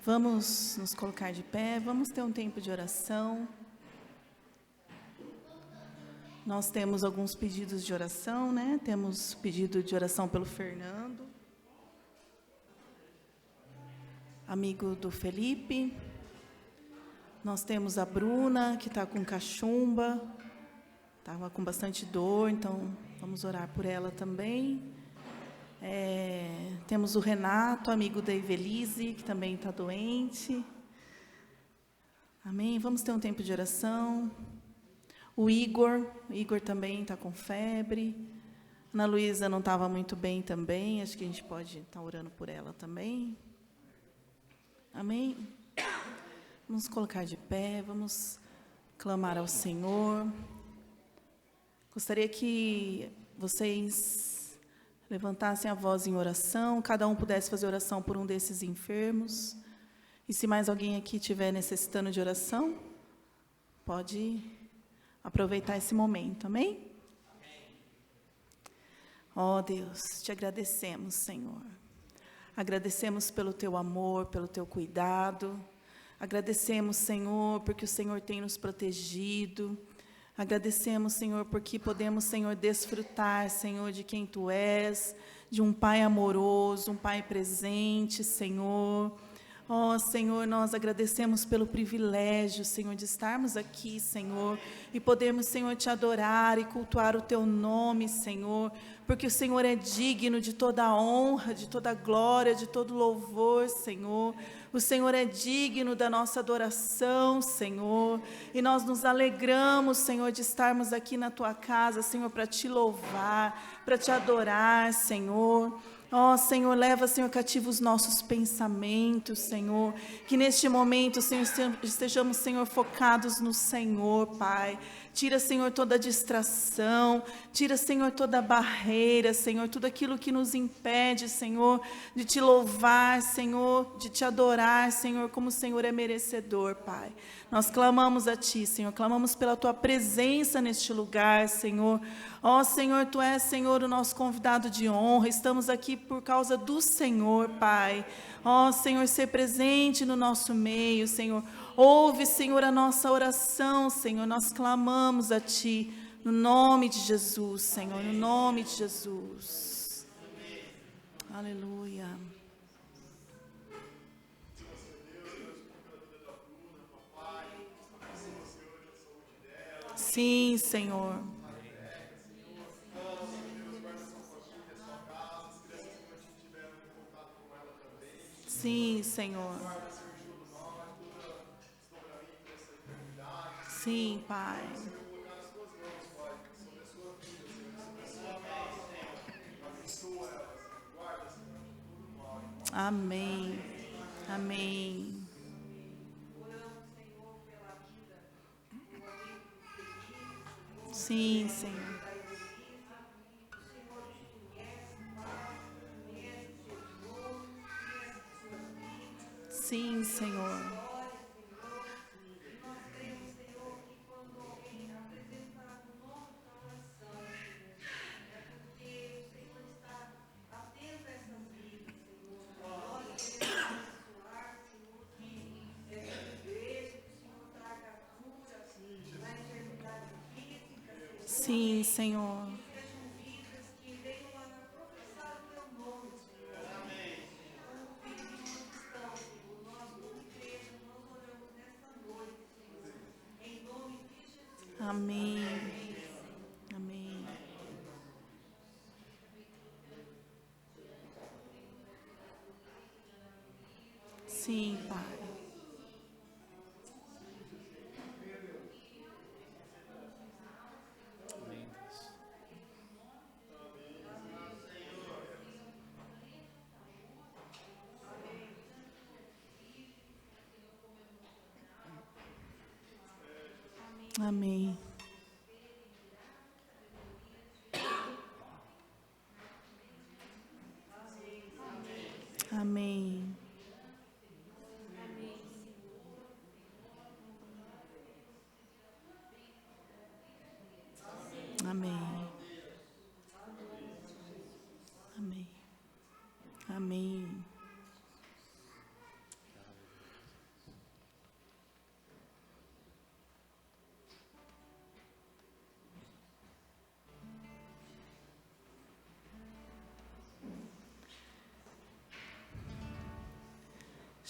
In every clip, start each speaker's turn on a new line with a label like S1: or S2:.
S1: Vamos nos colocar de pé, vamos ter um tempo de oração. Nós temos alguns pedidos de oração, né? Temos pedido de oração pelo Fernando, amigo do Felipe. Nós temos a Bruna, que está com cachumba, estava com bastante dor, então vamos orar por ela também. Temos o Renato, amigo da Evelise, que também está doente. Amém? Vamos ter um tempo de oração. O Igor também está com febre. Ana Luísa não estava muito bem também, acho que a gente pode estar orando por ela também. Amém? Vamos nos colocar de pé, vamos clamar ao Senhor. Gostaria que vocês levantassem a voz em oração, cada um pudesse fazer oração por um desses enfermos. E se mais alguém aqui estiver necessitando de oração, pode aproveitar esse momento, amém? Ó Deus, te agradecemos, Senhor. Agradecemos pelo teu amor, pelo teu cuidado. Agradecemos, Senhor, porque o Senhor tem nos protegido. Agradecemos, Senhor, porque podemos, Senhor, desfrutar, Senhor, de quem Tu és, de um Pai amoroso, um Pai presente, Senhor. Ó, Senhor, nós agradecemos pelo privilégio, Senhor, de estarmos aqui, Senhor, e podermos, Senhor, Te adorar e cultuar o Teu nome, Senhor, porque o Senhor é digno de toda a honra, de toda a glória, de todo louvor, Senhor. O Senhor é digno da nossa adoração, Senhor, e nós nos alegramos, Senhor, de estarmos aqui na Tua casa, Senhor, para Te louvar, para Te adorar, Senhor. Ó, Senhor, leva, Senhor, cativo os nossos pensamentos, Senhor, que neste momento, Senhor, estejamos, Senhor, focados no Senhor, Pai. Tira, Senhor, toda distração, tira, Senhor, toda barreira, Senhor, tudo aquilo que nos impede, Senhor, de Te louvar, Senhor, de Te adorar, Senhor, como o Senhor é merecedor, Pai. Nós clamamos a Ti, Senhor, clamamos pela Tua presença neste lugar, Senhor. Ó, Senhor, Tu és, Senhor, o nosso convidado de honra, estamos aqui por causa do Senhor, Pai. Ó, Senhor, ser presente no nosso meio, Senhor. Ouve, Senhor, a nossa oração, Senhor, nós clamamos a Ti, no nome de Jesus, Senhor, no nome de Jesus. Aleluia. Sim, Senhor. Sim, Senhor. Sim, Pai. Amém. Amém. Sim, Senhor. Sim, Senhor. Sim, Senhor. Amém. Amém. Sim, Pai. Amém. Amém. Amém. Amém. Amém.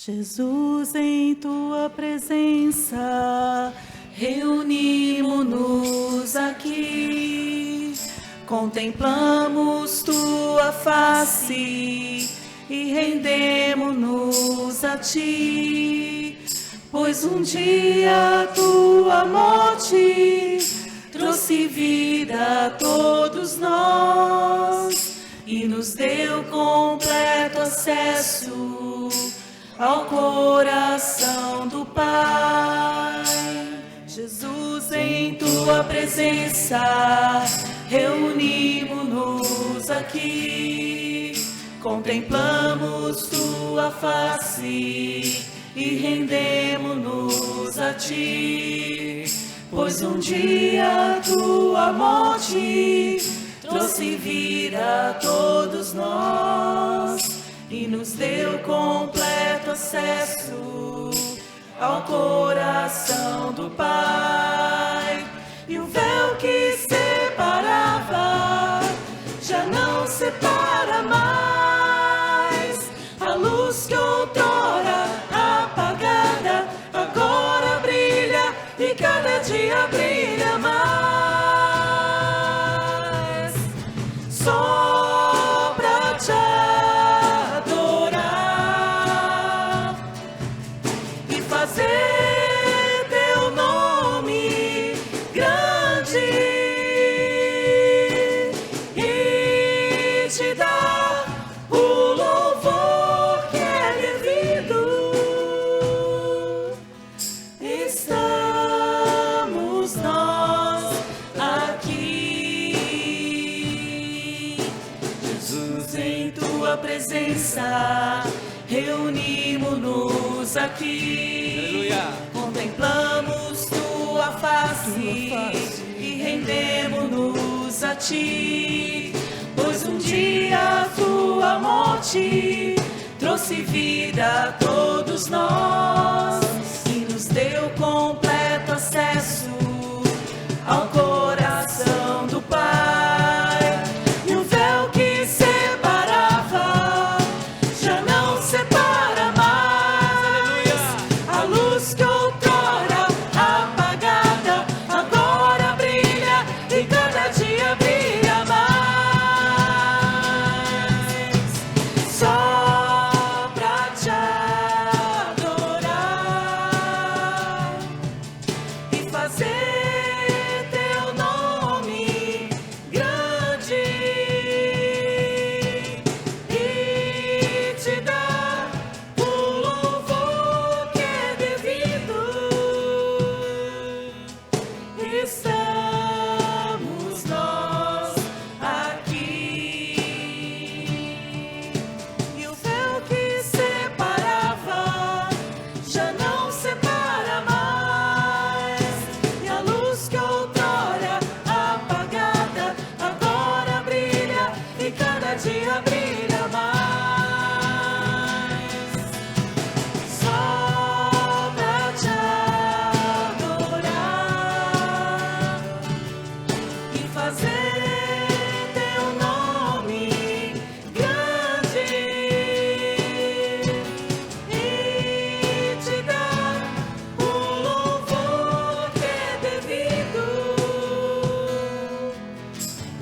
S1: Jesus, em tua presença, reunimos-nos aqui, contemplamos tua face e rendemos-nos a ti, pois um dia tua morte trouxe vida a todos nós e nos deu completo acesso ao coração do Pai. Jesus, em tua presença, reunimos-nos aqui, contemplamos tua face e rendemos-nos a ti, pois um dia tua morte trouxe vida a todos nós e nos deu completo acesso ao coração do Pai. E o véu que separava já não separa mais. A luz que outrora apagada agora brilha e cada dia brilha mais. Só pra te adorar e fazer teu nome grande e te dar o louvor que é devido. Estamos nós aqui, Jesus, em tua presença, reunimos-nos aqui, contemplamos tua face e rendemos-nos a ti, pois um dia tua morte trouxe vida a todos nós e nos deu completo acesso ao coração do Pai. E o véu que separava já não separa mais. A luz que outrora apagada agora brilha e cada dia brilha mais. Só pra te adorar e fazer teu nome grande e te dar o louvor que é devido. Estamos nós aqui. E o véu que separava já não separa mais. E a luz que outrora apagada agora brilha e cada dia brilha mais. Só pra te adorar e fazer teu nome grande e te dar o louvor que é devido.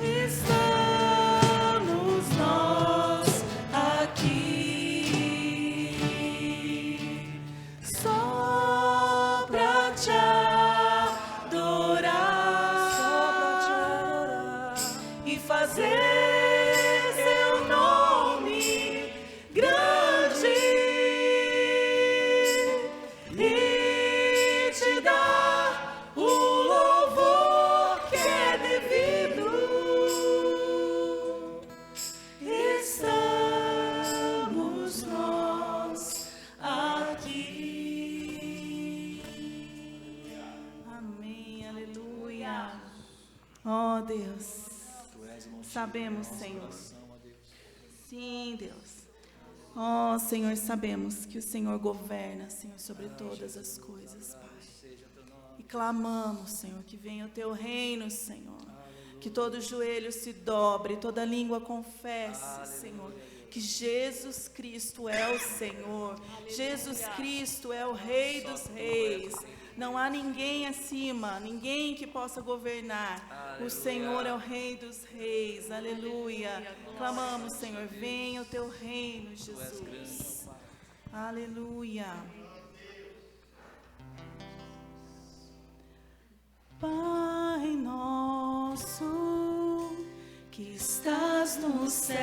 S1: Estamos nós aqui, só pra te adorar e fazer teu nome grande e te dar o louvor que é devido. Estamos nós aqui. Amém, aleluia. Oh Deus, sabemos, Senhor. Sim, Deus. Oh Senhor, sabemos que o Senhor governa, Senhor, sobre todas as coisas, Pai. E clamamos, Senhor, que venha o teu reino, Senhor. Que todo joelho se dobre, toda língua confesse, Senhor, que Jesus Cristo é o Senhor. Jesus Cristo é o Rei dos Reis. Não há ninguém acima, ninguém que possa governar. O Senhor é o Rei dos Reis. Aleluia. Clamamos, Senhor, venha o teu reino, Jesus. Aleluia. Pai nosso, que estás no céu,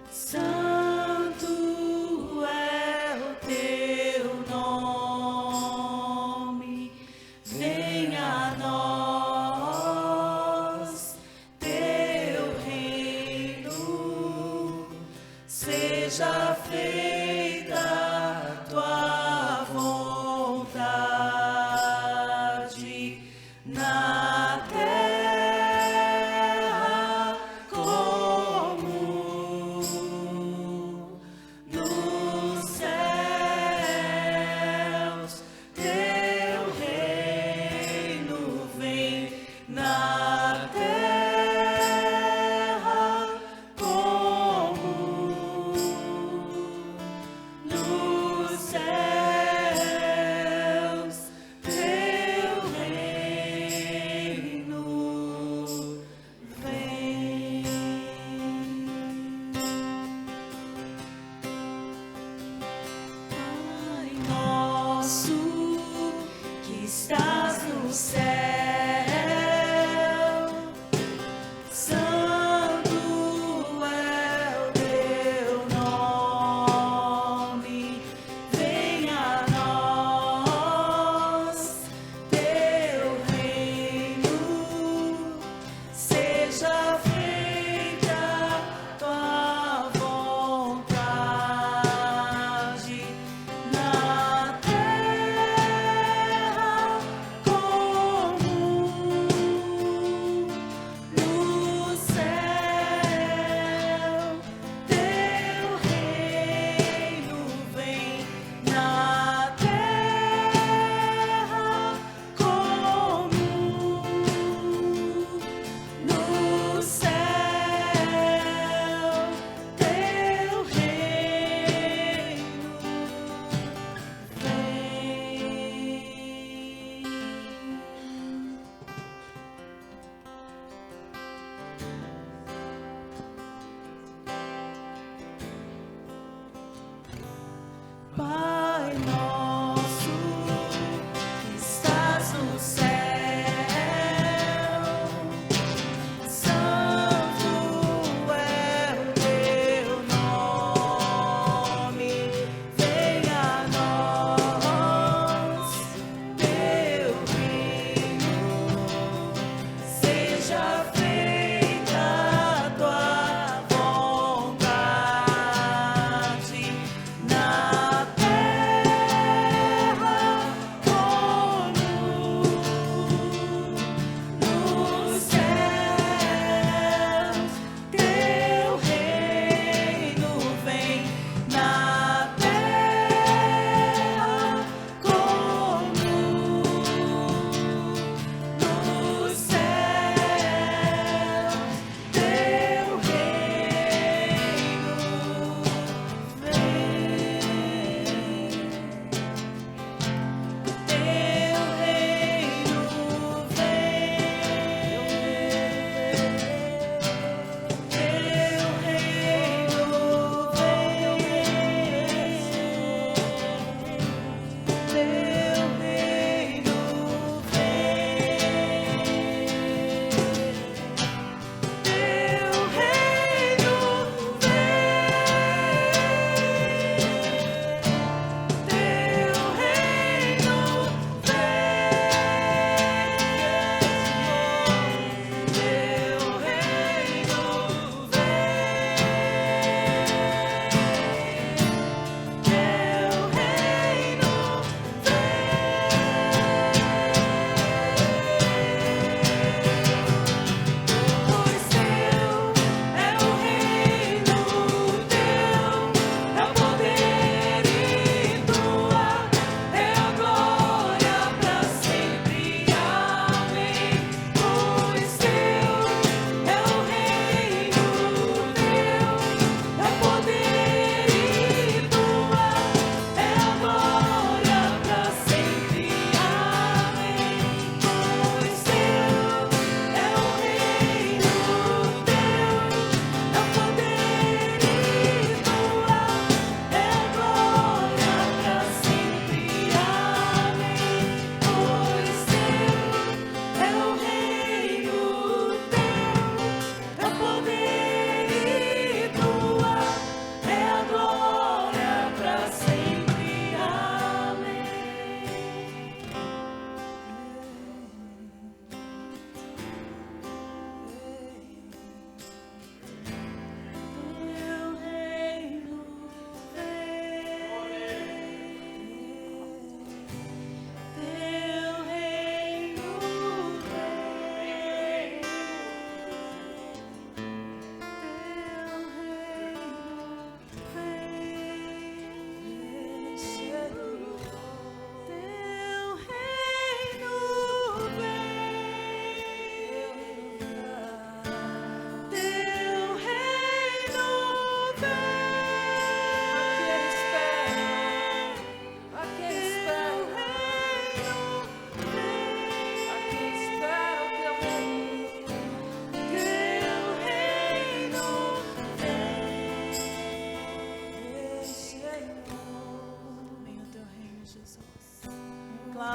S1: santo é o teu nome, venha a nós teu reino, seja feita a tua vontade na terra como nos céus. Teu reino vem na terra como nos céus. Teu reino vem. Pai nosso, que estás no céu, santo é o teu nome, venha a nós teu reino, seja feita a tua vontade na terra como no céu. Teu reino vem na terra como no céu. Teu reino vem. Pai nosso, que estás no céu, santo é o teu nome, venha a nós teu reino, seja feita a tua vontade na terra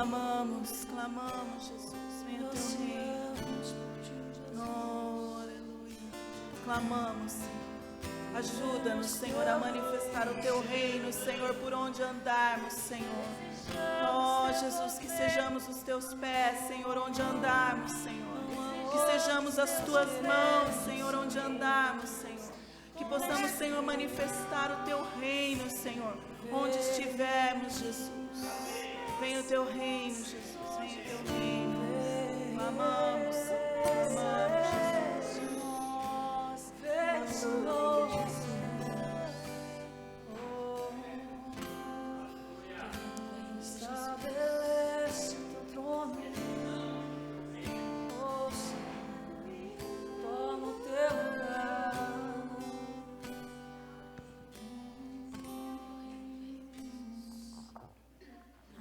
S1: Clamamos, Jesus, venha o teu reino. Oh, aleluia. Clamamos, Senhor. Ajuda-nos, Senhor, a manifestar o teu reino, Senhor, por onde andarmos, Senhor. Oh, Jesus, que sejamos os teus pés, Senhor, onde andarmos, Senhor. Que sejamos as tuas mãos, Senhor, onde andarmos, Senhor. Que possamos, Senhor, manifestar o teu reino, Senhor, onde estivermos, Jesus. Venha o teu reino, Jesus, venha o teu reino. Clamamos, clamamos, Jesus. Aleluia, Jesus.
S2: Estabelece o teu trono, oh Senhor, toma o teu lugar.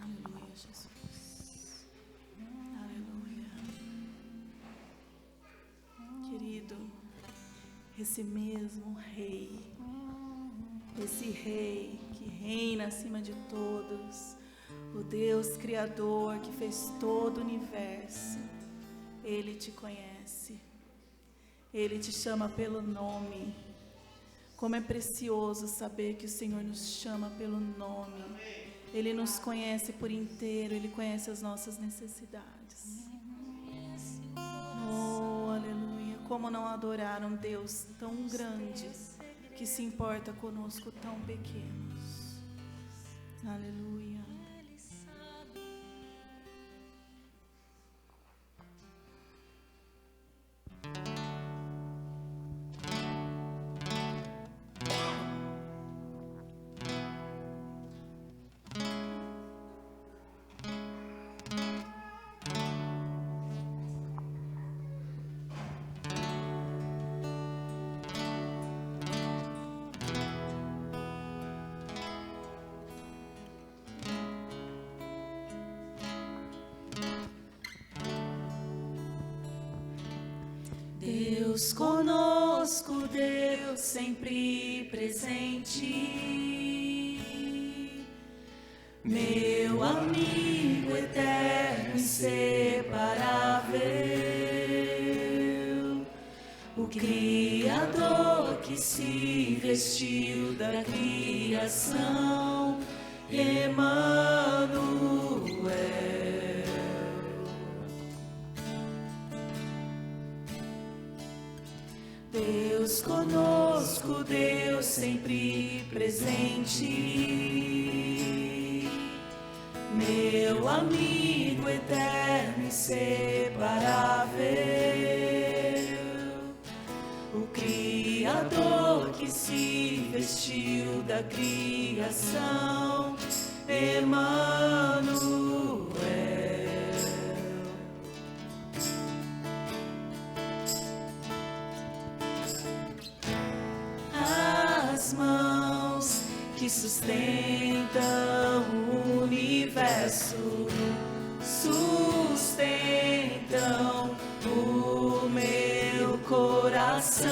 S1: Aleluia, Jesus. Aleluia. Querido, esse mesmo rei, esse rei que reina acima de todos, o Deus Criador que fez todo o universo, Ele te conhece, Ele te chama pelo nome. Como é precioso saber que o Senhor nos chama pelo nome. Ele nos conhece por inteiro, Ele conhece as nossas necessidades. Oh, aleluia. Como não adorar um Deus tão grande que se importa conosco tão pequenos. Aleluia. Deus conosco, Deus sempre presente, meu amigo eterno, inseparável, o Criador que se vestiu da criação, Emanuel. Deus conosco, Deus sempre presente, meu amigo eterno, inseparável, o Criador que se vestiu da criação, Emanuel. As mãos que sustentam o universo, sustentam o meu coração.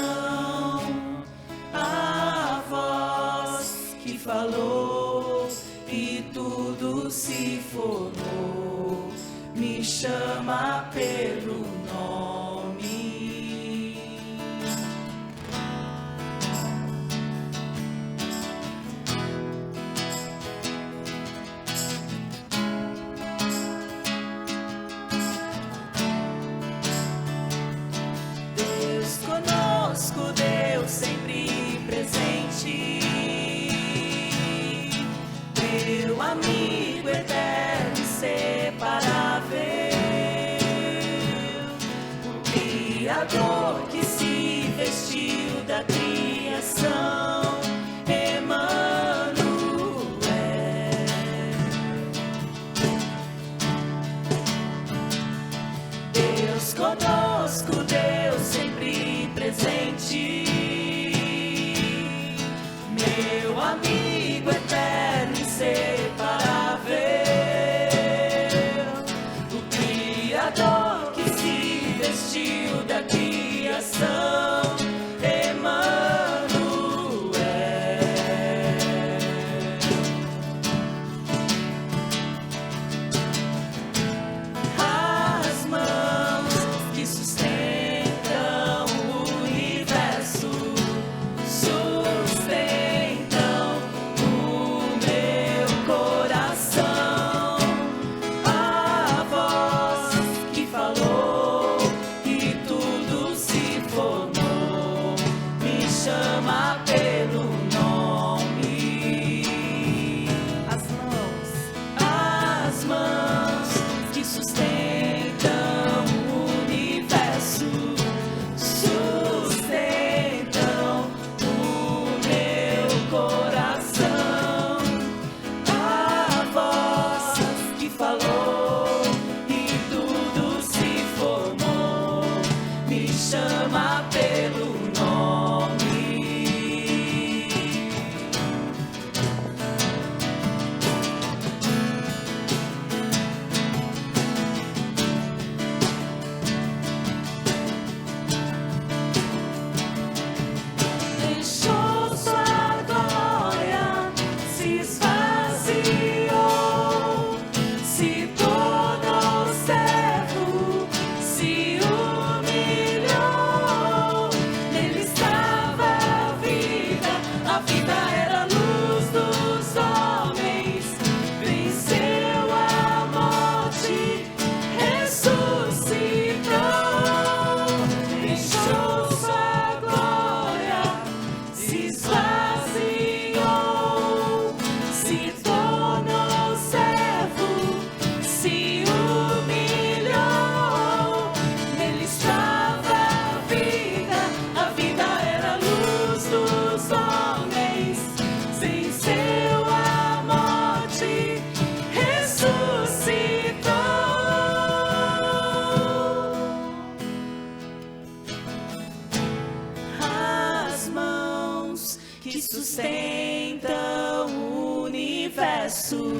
S1: A voz que falou e tudo se formou, me chama pelo nome. Deus conosco, Deus sempre presente, meu amigo eterno, inseparável, o Criador que se vestiu da criação, Emanuel. Deus conosco, Deus sempre presente, meu amigo eterno, inseparável, o Criador que se vestiu da criação, Emanuel. A vida era a luz dos homens, venceu a morte, ressuscitou, deixou sua glória, se esvaziou, se tornou servo, se humilhou. Nele estava a vida era a luz dos homens, venceu a morte, ressuscitou. As mãos que sustentam o universo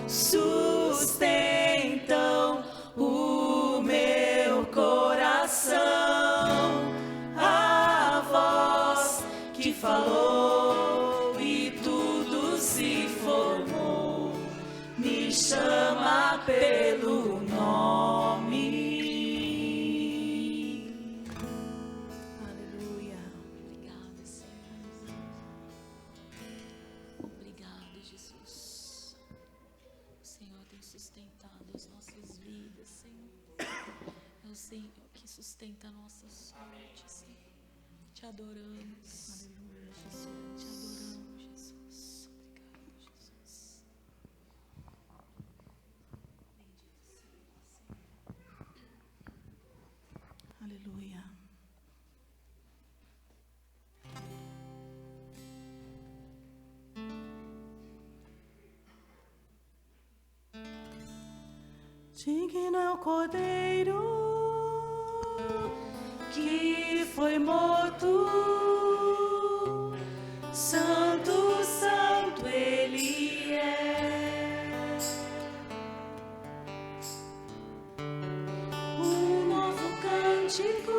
S1: sustentam o meu coração. A voz que falou e tudo se formou me chama pelo nome. Aleluia.
S2: Obrigada, Senhor. Obrigada, Jesus. O Senhor tem sustentado as nossas vidas, Senhor. É o Senhor que sustenta a nossa sorte, Senhor. Te adoramos. Aleluia, Jesus. Te adoramos, Jesus. Obrigado, Jesus.
S1: Aleluia. Digno é o Cordeiro que foi morto, santo, santo ele é. Um novo cântico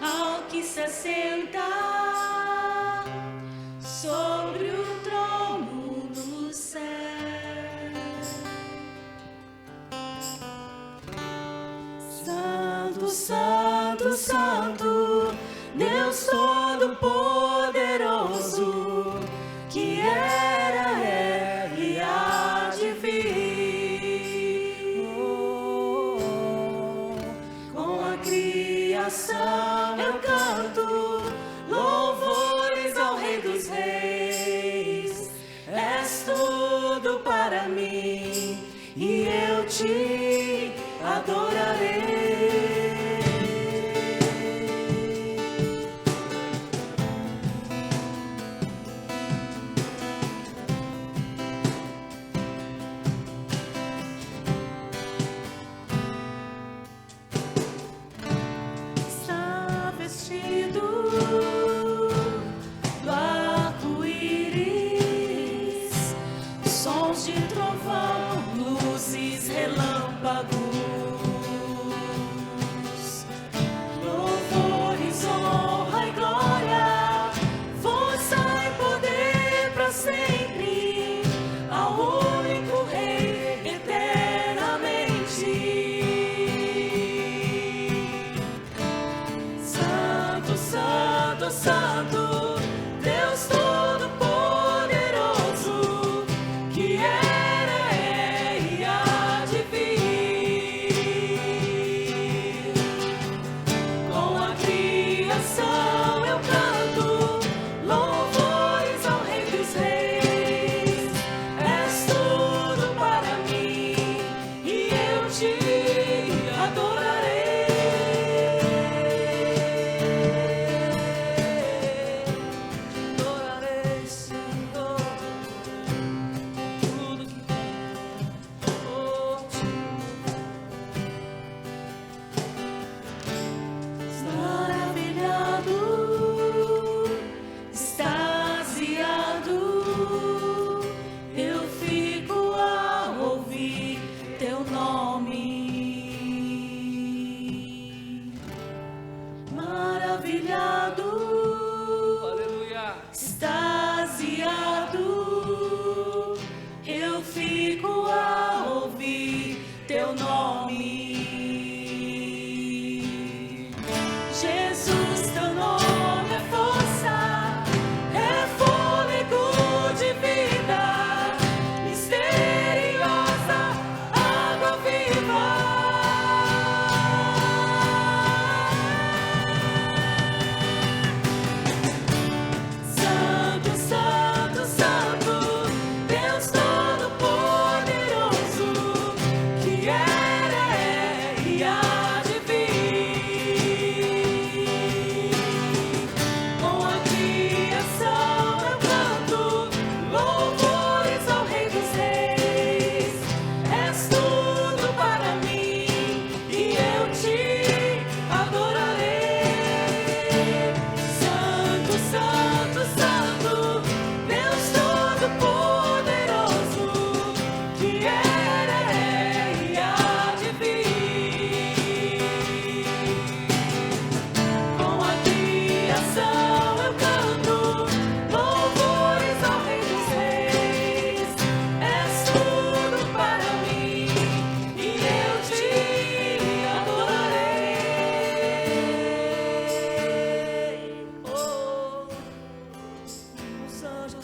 S1: ao que se assenta sobre o trono do céu. Santo, santo, santo, Deus Todo-Poderoso, que era, é e há de vir. Com a criação eu canto louvores ao Rei dos Reis. És tudo para mim e eu te adorarei. Está vestido do arco-íris, sons de trovão, luzes, relâmpagos.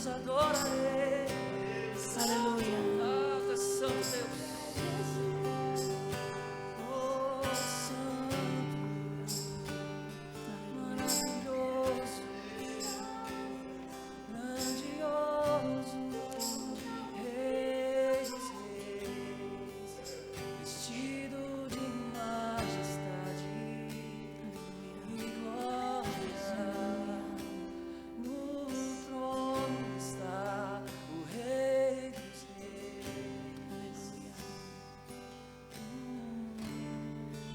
S3: os adorarei.
S1: Aleluia.
S3: Ah, tu és santo, Deus. Oh, santo, maravilhoso, grandioso, Rei dos reis, vestido de majestade e glória. No trono está o Rei dos reis.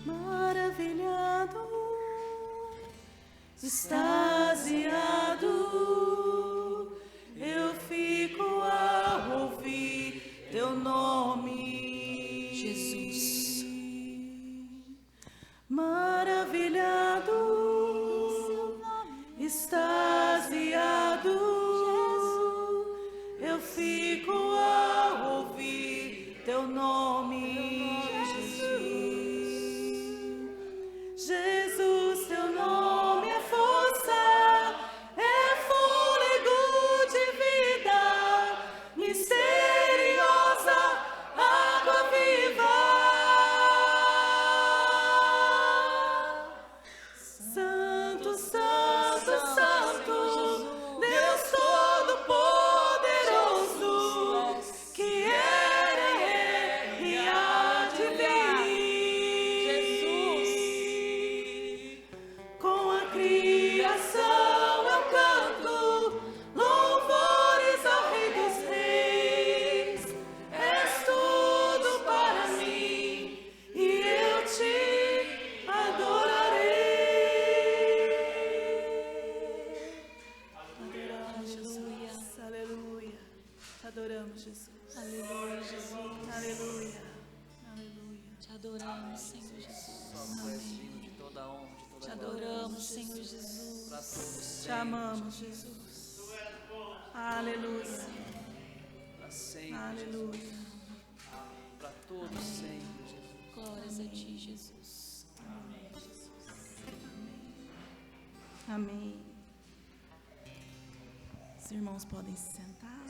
S1: Maravilhado, extasiado, eu fico ao ouvir teu nome,
S2: Jesus.
S1: Maravilhado, extasiado, eu fico ao ouvir teu nome, Jesus, teu nome é força, é fôlego de vida, misteriosa, água viva. Santo, santo, santo, Deus Todo-Poderoso, que era e há de vir. Com a criação eu canto louvores ao Rei dos Reis. És tudo para mim e eu te adorarei. Adoramos, Jesus. Aleluia. Te adoramos, Jesus.
S2: Aleluia, Jesus.
S1: Aleluia. Aleluia.
S2: Te adoramos, Senhor Jesus.
S3: Só tu és digno de toda honra, de toda
S2: Te
S3: glória.
S2: adoramos, Senhor Jesus.
S3: Para todos
S1: Te
S3: sempre,
S1: amamos, Jesus. Aleluia.
S3: para sempre,
S1: Aleluia.
S3: para todos sempre, Jesus.
S2: Glórias a ti, Jesus.
S1: Amém. Os irmãos podem se sentar.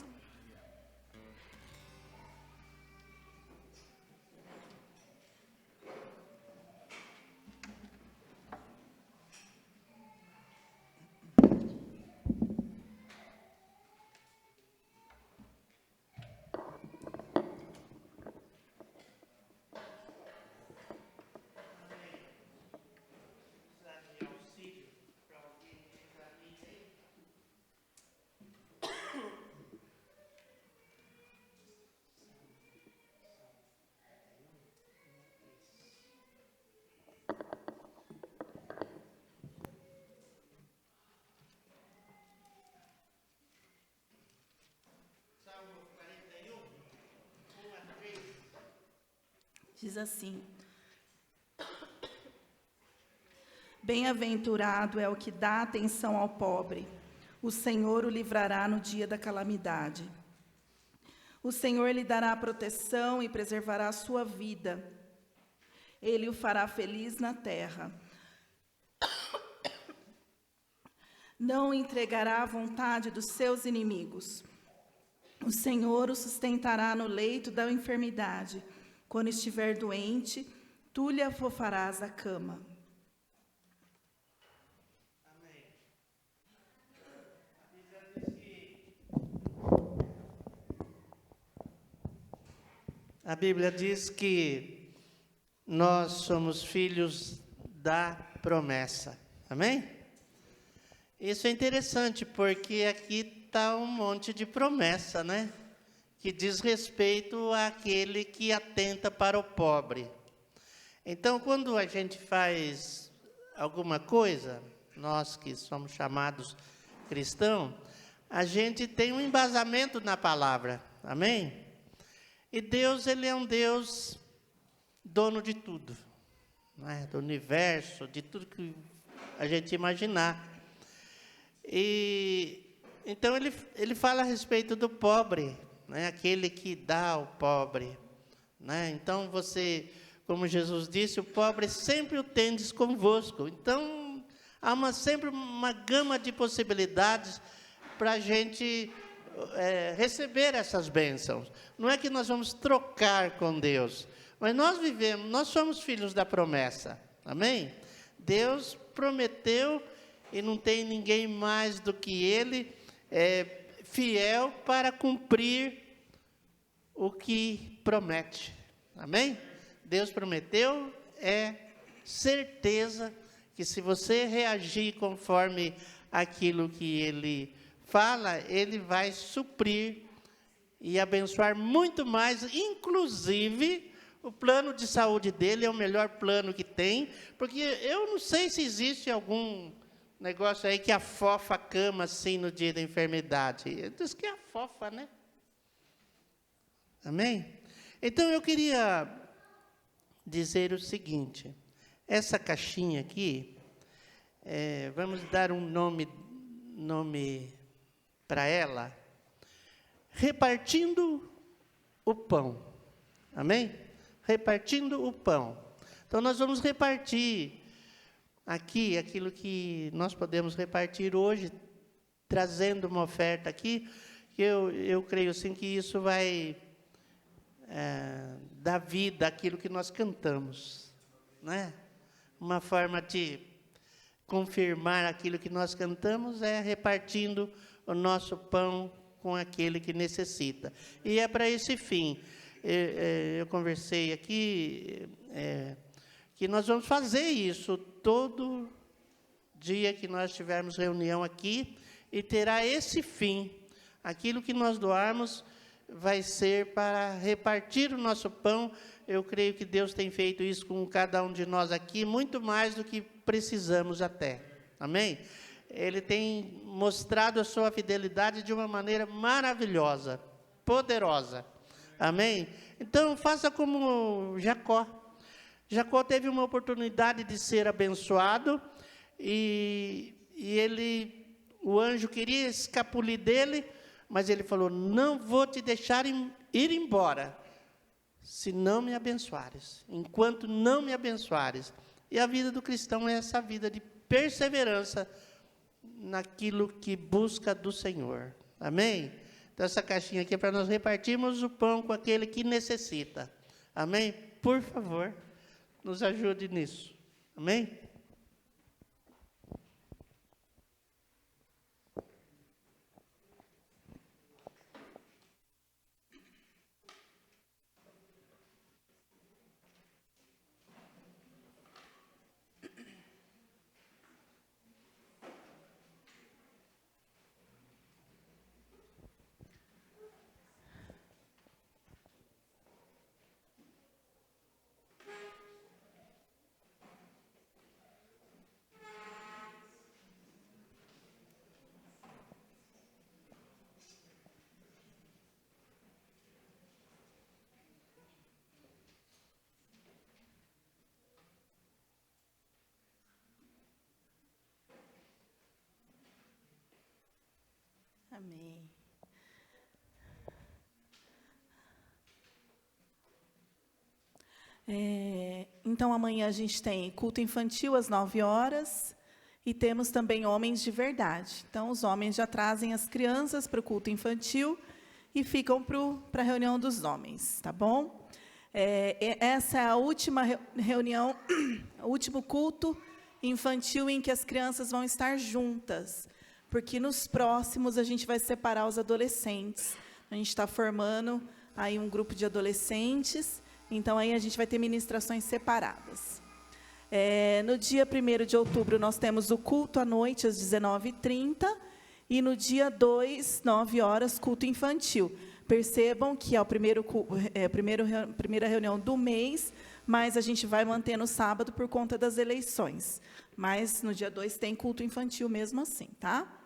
S1: Diz assim: Bem-aventurado é o que dá atenção ao pobre. O Senhor o livrará no dia da calamidade. O Senhor lhe dará proteção e preservará a sua vida. Ele o fará feliz na terra. Não o entregará à vontade dos seus inimigos. O Senhor o sustentará no leito da enfermidade. Quando estiver doente, tu lhe afofarás a cama.
S4: A Bíblia diz que nós somos filhos da promessa. Amém? Isso é interessante, porque aqui está um monte de promessa, né? Que diz respeito àquele que atenta para o pobre. Então, quando a gente faz alguma coisa, nós que somos chamados cristãos, a gente tem um embasamento na palavra. Amém? E Deus, Ele é um Deus dono de tudo, né? Do universo, de tudo que a gente imaginar. E então ele fala a respeito do pobre, né? Aquele que dá ao pobre, né? Então você, como Jesus disse, o pobre sempre o tendes convosco. Então há sempre uma gama de possibilidades para a gente receber essas bênçãos. Não é que nós vamos trocar com Deus, mas nós somos filhos da promessa. Amém? Deus prometeu e não tem ninguém mais do que Ele, fiel para cumprir o que promete. Amém? Deus prometeu, é certeza que se você reagir conforme aquilo que Ele fala, Ele vai suprir e abençoar muito mais, inclusive o plano de saúde dele é o melhor plano que tem, porque eu não sei se existe algum negócio aí que afofa a cama assim no dia da enfermidade. Diz que afofa, né? Amém? Então eu queria dizer o seguinte: essa caixinha aqui, vamos dar um nome para ela, repartindo o pão. Amém? Repartindo o pão. Então nós vamos repartir aqui aquilo que nós podemos repartir hoje, trazendo uma oferta aqui, que eu creio assim que isso vai dar vida àquilo que nós cantamos, né? Uma forma de confirmar aquilo que nós cantamos é repartindo o nosso pão com aquele que necessita. E é para esse fim. Eu conversei aqui que nós vamos fazer isso todo dia que nós tivermos reunião aqui, e terá esse fim. Aquilo que nós doarmos vai ser para repartir o nosso pão. Eu creio que Deus tem feito isso com cada um de nós aqui, muito mais do que precisamos até. Amém? Ele tem mostrado a sua fidelidade de uma maneira maravilhosa, poderosa. Amém? Então, faça como Jacó. Jacó teve uma oportunidade de ser abençoado, e o anjo queria escapulir dele, mas ele falou: não vou te deixar ir embora, se não me abençoares, enquanto não me abençoares. E a vida do cristão é essa vida de perseverança naquilo que busca do Senhor. Amém? Então, essa caixinha aqui é para nós repartirmos o pão com aquele que necessita. Amém? Por favor, nos ajude nisso. Amém?
S1: Amém. Então, amanhã a gente tem culto infantil às 9h, e temos também homens de verdade. Então, os homens já trazem as crianças para o culto infantil e ficam para a reunião dos homens, tá bom? Essa é a última reunião, o último culto infantil em que as crianças vão estar juntas, porque nos próximos a gente vai separar os adolescentes. A gente está formando aí um grupo de adolescentes, então aí a gente vai ter ministrações separadas. No dia 1º de outubro, nós temos o culto à noite, às 19h30, e no dia 2, 9h, culto infantil. Percebam que é a primeira reunião do mês, mas a gente vai manter no sábado por conta das eleições. Mas no dia 2 tem culto infantil mesmo assim, tá?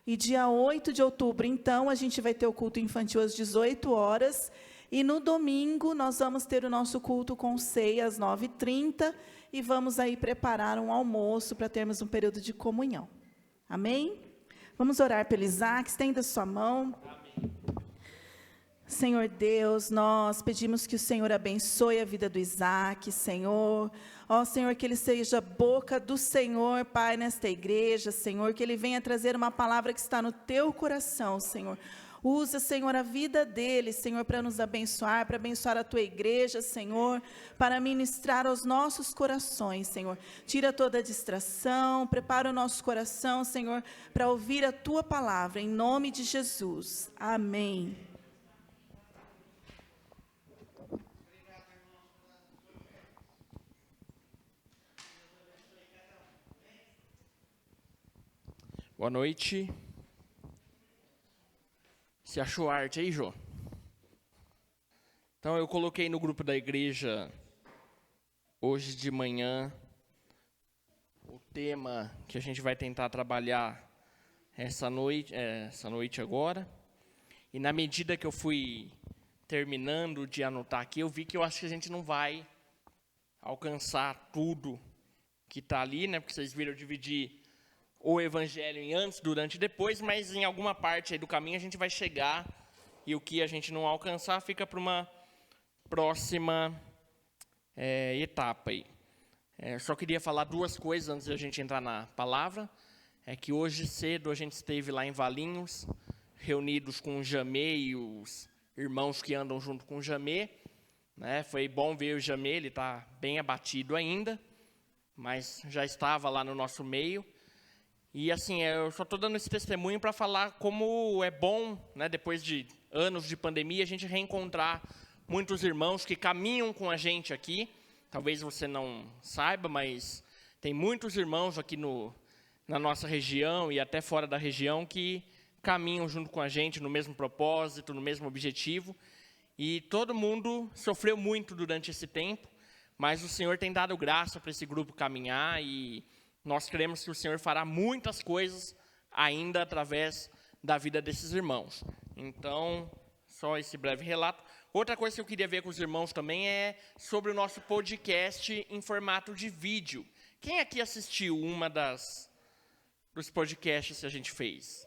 S1: E dia 8 de outubro, então, a gente vai ter o culto infantil às 18h, e no domingo nós vamos ter o nosso culto com ceia às 9h30, e vamos aí preparar um almoço para termos um período de comunhão. Amém? Vamos orar pelo Isaac, estenda sua mão. Amém. Senhor Deus, nós pedimos que o Senhor abençoe a vida do Isaac, Senhor. Ó, Senhor, que ele seja a boca do Senhor, Pai, nesta igreja, Senhor, que ele venha trazer uma palavra que está no teu coração, Senhor. Usa, Senhor, a vida deles, Senhor, para nos abençoar, para abençoar a Tua igreja, Senhor, para ministrar aos nossos corações, Senhor. Tira toda a distração, prepara o nosso coração, Senhor, para ouvir a Tua palavra, em nome de Jesus. Amém.
S5: Boa noite. Você achou arte aí, Jô? Então, eu coloquei no grupo da igreja, hoje de manhã, o tema que a gente vai tentar trabalhar essa noite agora. E na medida que eu fui terminando de anotar aqui, eu vi que eu acho que a gente não vai alcançar tudo que está ali, né? Porque vocês viram eu dividir o evangelho em antes, durante e depois, mas em alguma parte aí do caminho a gente vai chegar e o que a gente não alcançar fica para uma próxima etapa aí. Só queria falar duas coisas antes de a gente entrar na palavra. É que hoje cedo a gente esteve lá em Valinhos, reunidos com o Jamê e os irmãos que andam junto com o Jamê, né? Foi bom ver o Jamê, ele está bem abatido ainda, mas já estava lá no nosso meio. E assim, eu só estou dando esse testemunho para falar como é bom, né, depois de anos de pandemia, a gente reencontrar muitos irmãos que caminham com a gente aqui. Talvez você não saiba, mas tem muitos irmãos aqui na nossa região e até fora da região que caminham junto com a gente no mesmo propósito, no mesmo objetivo. E todo mundo sofreu muito durante esse tempo, mas o Senhor tem dado graça para esse grupo caminhar e nós cremos que o Senhor fará muitas coisas ainda através da vida desses irmãos. Então, só esse breve relato. Outra coisa que eu queria ver com os irmãos também é sobre o nosso podcast em formato de vídeo. Quem aqui assistiu dos podcasts que a gente fez?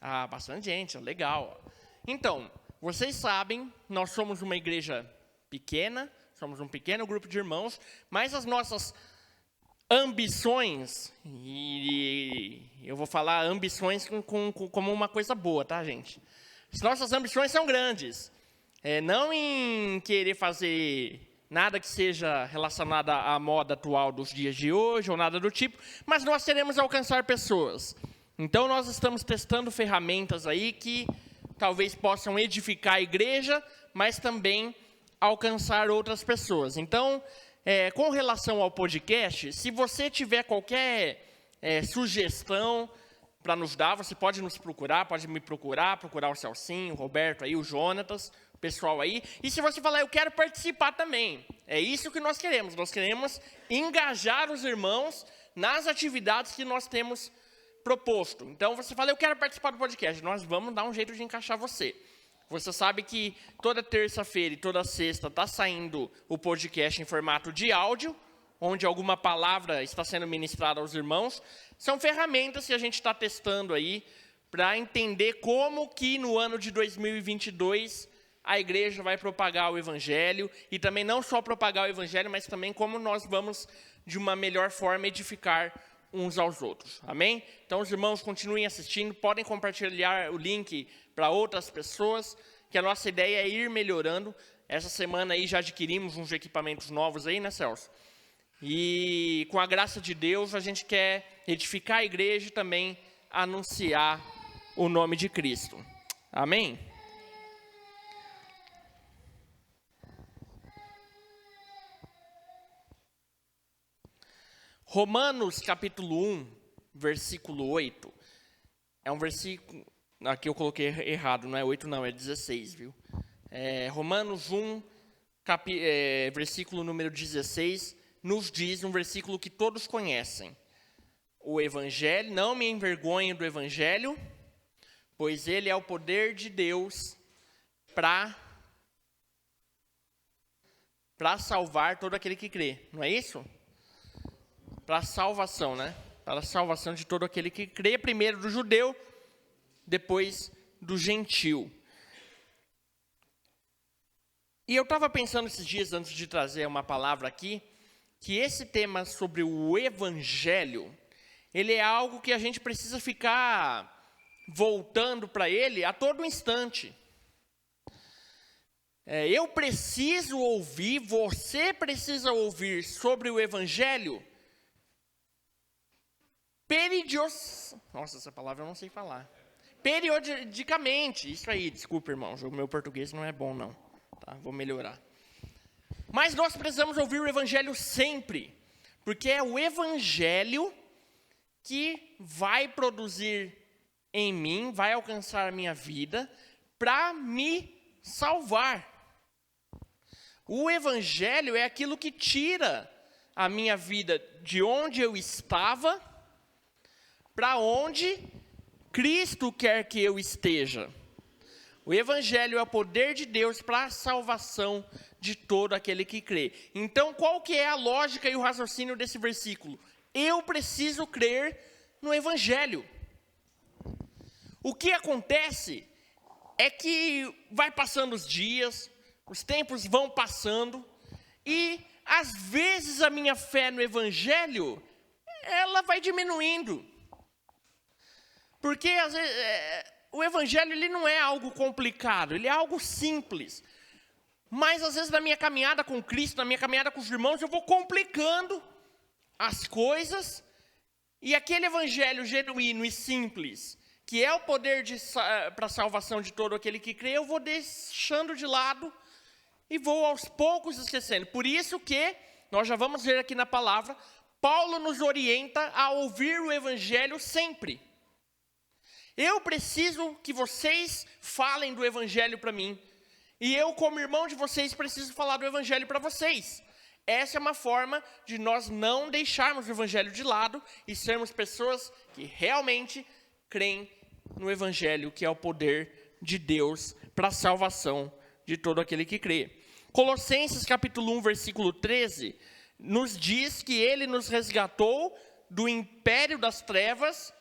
S5: Ah, bastante gente, legal. Então, vocês sabem, nós somos uma igreja pequena, somos um pequeno grupo de irmãos, mas as nossas ambições, e eu vou falar ambições como uma coisa boa, tá, gente? As nossas ambições são grandes. Não em querer fazer nada que seja relacionado à moda atual dos dias de hoje, ou nada do tipo, mas nós queremos alcançar pessoas. Então, nós estamos testando ferramentas aí que talvez possam edificar a igreja, mas também alcançar outras pessoas. Então, com relação ao podcast, se você tiver qualquer sugestão para nos dar, você pode nos procurar, pode me procurar o Celcinho, o Roberto, aí, o Jonatas, o pessoal aí. E se você falar, eu quero participar também, é isso que nós queremos engajar os irmãos nas atividades que nós temos proposto. Então, você fala, eu quero participar do podcast, nós vamos dar um jeito de encaixar você. Você sabe que toda terça-feira e toda sexta está saindo o podcast em formato de áudio, onde alguma palavra está sendo ministrada aos irmãos. São ferramentas que a gente está testando aí para entender como que no ano de 2022 a igreja vai propagar o evangelho e também não só propagar o evangelho, mas também como nós vamos de uma melhor forma edificar uns aos outros. Amém? Então os irmãos continuem assistindo, podem compartilhar o link para outras pessoas, que a nossa ideia é ir melhorando. Essa semana aí já adquirimos uns equipamentos novos aí, né, Celso? E com a graça de Deus a gente quer edificar a igreja e também anunciar o nome de Cristo. Amém? Romanos capítulo 1, versículo 8. É um versículo, aqui eu coloquei errado, não é 8 não, é 16, viu? Romanos 1, versículo número 16, nos diz um versículo que todos conhecem. O evangelho, não me envergonhe do evangelho, pois ele é o poder de Deus para salvar todo aquele que crê. Não é isso? Para a salvação, né? Para a salvação de todo aquele que crê, primeiro do judeu, depois do gentil. E eu estava pensando esses dias, antes de trazer uma palavra aqui, que esse tema sobre o evangelho, ele é algo que a gente precisa ficar voltando para Ele a todo instante. Eu preciso ouvir, você precisa ouvir sobre o Evangelho nossa, essa palavra eu não sei falar. Periodicamente, isso aí, desculpa, irmãos, o meu português não é bom, não. Tá, vou melhorar. Mas nós precisamos ouvir o Evangelho sempre, porque é o Evangelho que vai produzir em mim, vai alcançar a minha vida, para me salvar. O Evangelho é aquilo que tira a minha vida de onde eu estava, para onde Cristo quer que eu esteja. O Evangelho é o poder de Deus para a salvação de todo aquele que crê. Então, qual que é a lógica e o raciocínio desse versículo? Eu preciso crer no Evangelho. O que acontece é que vai passando os dias, os tempos vão passando, e às vezes a minha fé no Evangelho, ela vai diminuindo. Porque às vezes, o Evangelho ele não é algo complicado, ele é algo simples. Mas às vezes na minha caminhada com Cristo, na minha caminhada com os irmãos, eu vou complicando as coisas. E aquele Evangelho genuíno e simples, que é o poder para a salvação de todo aquele que crê, eu vou deixando de lado e vou aos poucos esquecendo. Por isso que, nós já vamos ver aqui na palavra, Paulo nos orienta a ouvir o Evangelho sempre. Eu preciso que vocês falem do Evangelho para mim. E eu, como irmão de vocês, preciso falar do Evangelho para vocês. Essa é uma forma de nós não deixarmos o Evangelho de lado e sermos pessoas que realmente creem no Evangelho, que é o poder de Deus para a salvação de todo aquele que crê. Colossenses capítulo 1, versículo 13, nos diz que Ele nos resgatou do império das trevas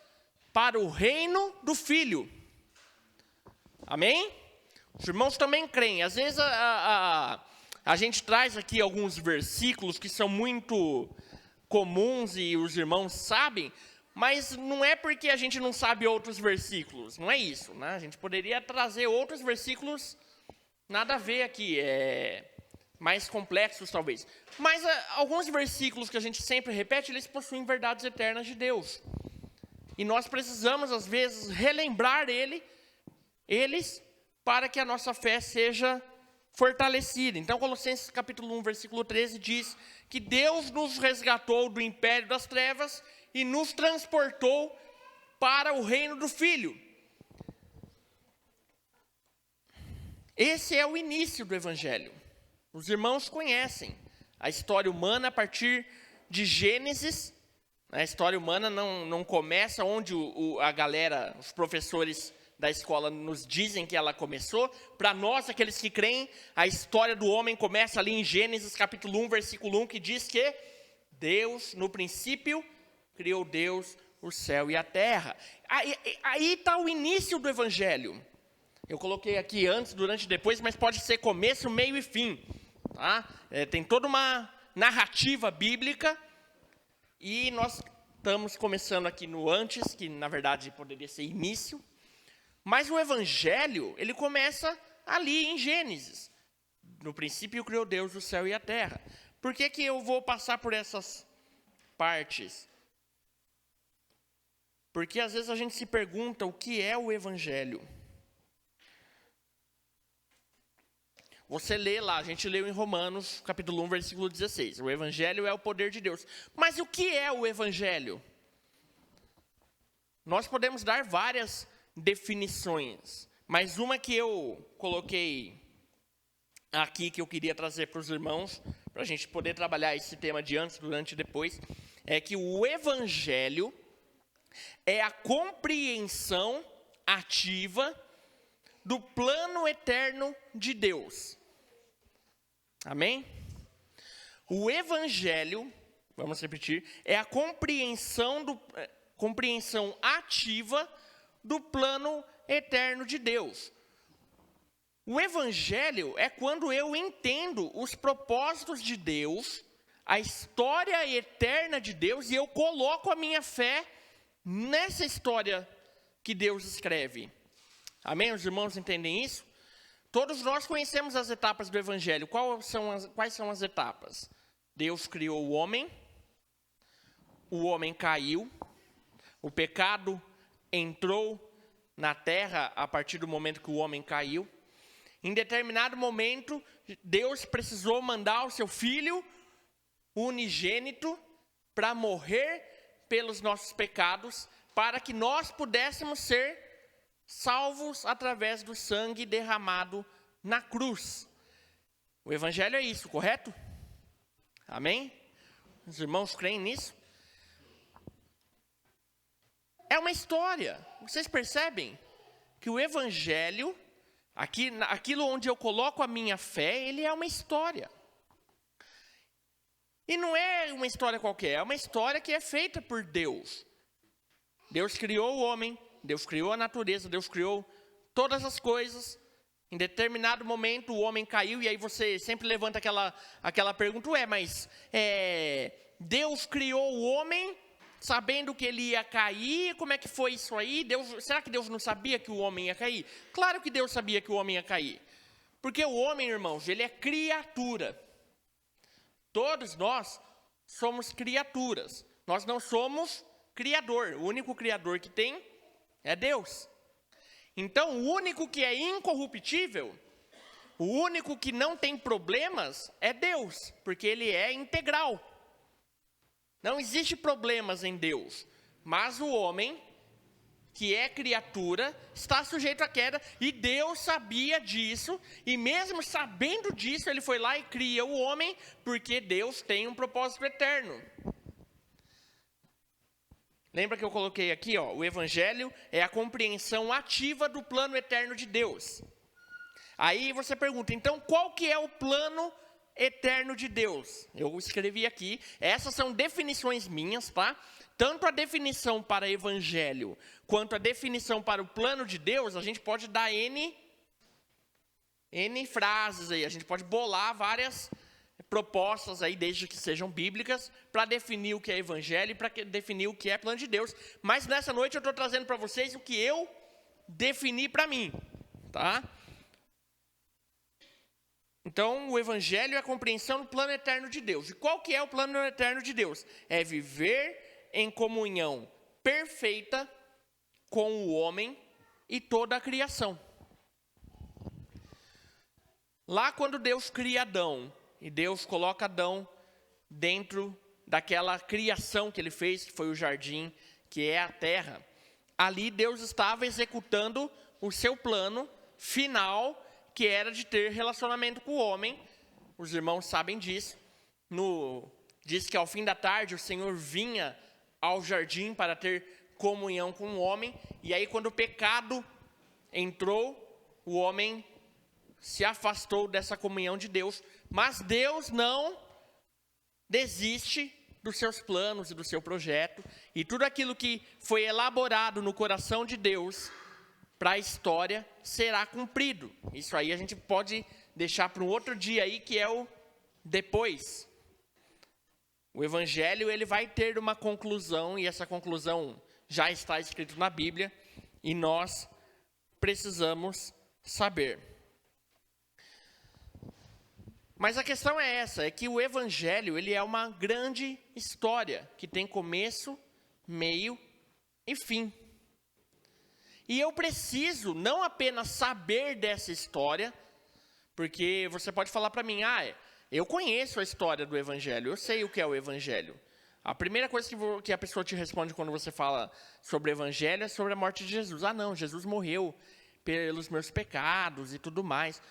S5: para o reino do Filho. Amém? Os irmãos também creem. Às vezes a gente traz aqui alguns versículos que são muito comuns e os irmãos sabem, mas não é porque a gente não sabe outros versículos, não é isso, né? A gente poderia trazer outros versículos, nada a ver aqui, mais complexos talvez. Mas alguns versículos que a gente sempre repete, eles possuem verdades eternas de Deus. E nós precisamos, às vezes, relembrar eles para que a nossa fé seja fortalecida. Então, Colossenses capítulo 1, versículo 13 diz que Deus nos resgatou do império das trevas e nos transportou para o reino do Filho. Esse é o início do Evangelho. Os irmãos conhecem a história humana a partir de Gênesis. A história humana não começa onde a galera, os professores da escola nos dizem que ela começou. Para nós, aqueles que creem, a história do homem começa ali em Gênesis capítulo 1, versículo 1, que diz que Deus, no princípio, criou Deus o céu e a terra. Aí está o início do Evangelho. Eu coloquei aqui antes, durante e depois, mas pode ser começo, meio e fim. Tá? Tem toda uma narrativa bíblica. E nós estamos começando aqui no antes, que na verdade poderia ser início. Mas o Evangelho, ele começa ali em Gênesis. No princípio criou Deus o céu e a terra. Por que que eu vou passar por essas partes? Porque às vezes a gente se pergunta o que é o Evangelho. Você lê lá, a gente leu em Romanos, capítulo 1, versículo 16. O Evangelho é o poder de Deus. Mas o que é o Evangelho? Nós podemos dar várias definições, mas uma que eu coloquei aqui, que eu queria trazer para os irmãos, para a gente poder trabalhar esse tema de antes, durante e depois, é que o Evangelho é a compreensão ativa do plano eterno de Deus. Amém? O Evangelho, vamos repetir, é a compreensão ativa do plano eterno de Deus. O Evangelho é quando eu entendo os propósitos de Deus, a história eterna de Deus, e eu coloco a minha fé nessa história que Deus escreve. Amém? Os irmãos entendem isso? Todos nós conhecemos as etapas do Evangelho. Quais são as etapas? Deus criou o homem caiu, o pecado entrou na terra a partir do momento que o homem caiu. Em determinado momento, Deus precisou mandar o seu Filho unigênito para morrer pelos nossos pecados, para que nós pudéssemos ser salvos através do sangue derramado na cruz. O Evangelho é isso, correto? Amém? Os irmãos creem nisso? É uma história. Vocês percebem que o Evangelho, aquilo onde eu coloco a minha fé, ele é uma história. E não é uma história qualquer, é uma história que é feita por Deus. Deus criou o homem, Deus criou a natureza, Deus criou todas as coisas. Em determinado momento o homem caiu, e aí você sempre levanta aquela pergunta, mas Deus criou o homem sabendo que ele ia cair? Como é que foi isso aí? Será que Deus não sabia que o homem ia cair? Claro que Deus sabia que o homem ia cair. Porque o homem, irmãos, ele é criatura. Todos nós somos criaturas. Nós não somos criador. O único criador que tem é Deus. Então, o único que é incorruptível, o único que não tem problemas é Deus, porque ele é integral. Não existe problemas em Deus, mas o homem, que é criatura, está sujeito à queda, e Deus sabia disso, e mesmo sabendo disso, ele foi lá e cria o homem, porque Deus tem um propósito eterno. Lembra que eu coloquei aqui, o Evangelho é a compreensão ativa do plano eterno de Deus. Aí você pergunta, então qual que é o plano eterno de Deus? Eu escrevi aqui, essas são definições minhas, tá? Tanto a definição para Evangelho, quanto a definição para o plano de Deus, a gente pode dar N frases aí, a gente pode bolar várias propostas aí, desde que sejam bíblicas, para definir o que é Evangelho e para definir o que é plano de Deus. Mas nessa noite eu estou trazendo para vocês o que eu defini para mim, tá? Então, o Evangelho é a compreensão do plano eterno de Deus. E qual que é o plano eterno de Deus? É viver em comunhão perfeita com o homem e toda a criação. Lá quando Deus cria Adão, e Deus coloca Adão dentro daquela criação que ele fez, que foi o jardim, que é a terra, ali Deus estava executando o seu plano final, que era de ter relacionamento com o homem. Os irmãos sabem disso. Diz que ao fim da tarde o Senhor vinha ao jardim para ter comunhão com o homem. E aí quando o pecado entrou, o homem se afastou dessa comunhão de Deus. Mas Deus não desiste dos seus planos e do seu projeto. E tudo aquilo que foi elaborado no coração de Deus para a história será cumprido. Isso aí a gente pode deixar para um outro dia aí, que é o depois. O Evangelho, ele vai ter uma conclusão, e essa conclusão já está escrita na Bíblia, e nós precisamos saber. Mas a questão é essa, é que o Evangelho, ele é uma grande história, que tem começo, meio e fim. E eu preciso não apenas saber dessa história, porque você pode falar para mim, eu conheço a história do Evangelho, eu sei o que é o Evangelho. A primeira coisa que a pessoa te responde quando você fala sobre o Evangelho é sobre a morte de Jesus. Não, Jesus morreu pelos meus pecados e tudo mais.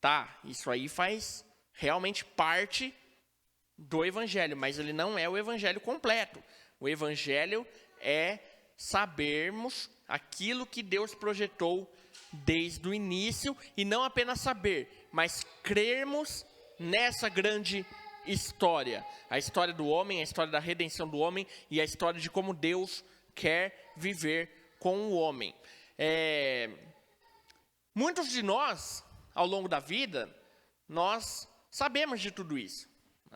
S5: Tá, isso aí faz realmente parte do Evangelho, mas ele não é o Evangelho completo. O Evangelho é sabermos aquilo que Deus projetou desde o início, e não apenas saber, mas crermos nessa grande história. A história do homem, a história da redenção do homem, e a história de como Deus quer viver com o homem. Muitos de nós, ao longo da vida, nós sabemos de tudo isso.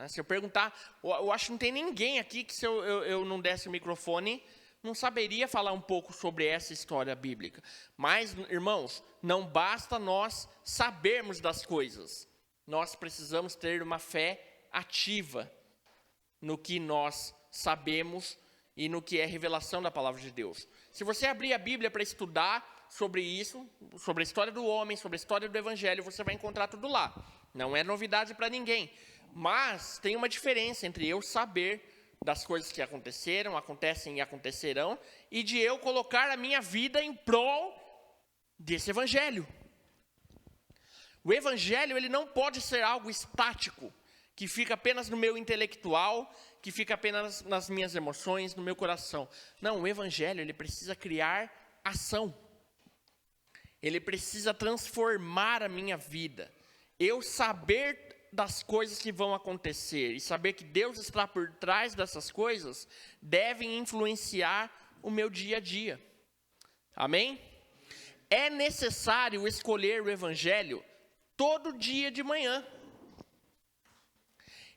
S5: Se eu perguntar, eu acho que não tem ninguém aqui que se eu não desse o microfone, não saberia falar um pouco sobre essa história bíblica. Mas, irmãos, não basta nós sabermos das coisas. Nós precisamos ter uma fé ativa no que nós sabemos e no que é revelação da palavra de Deus. Se você abrir a Bíblia para estudar sobre isso, sobre a história do homem, sobre a história do Evangelho, você vai encontrar tudo lá. Não é novidade para ninguém. Mas tem uma diferença entre eu saber das coisas que aconteceram, acontecem e acontecerão, e de eu colocar a minha vida em prol desse Evangelho. O Evangelho, ele não pode ser algo estático, que fica apenas no meu intelectual, que fica apenas nas minhas emoções, no meu coração. Não, o Evangelho, ele precisa criar ação. Ele precisa transformar a minha vida. Eu saber das coisas que vão acontecer e saber que Deus está por trás dessas coisas, devem influenciar o meu dia a dia. Amém? É necessário escolher o Evangelho todo dia de manhã.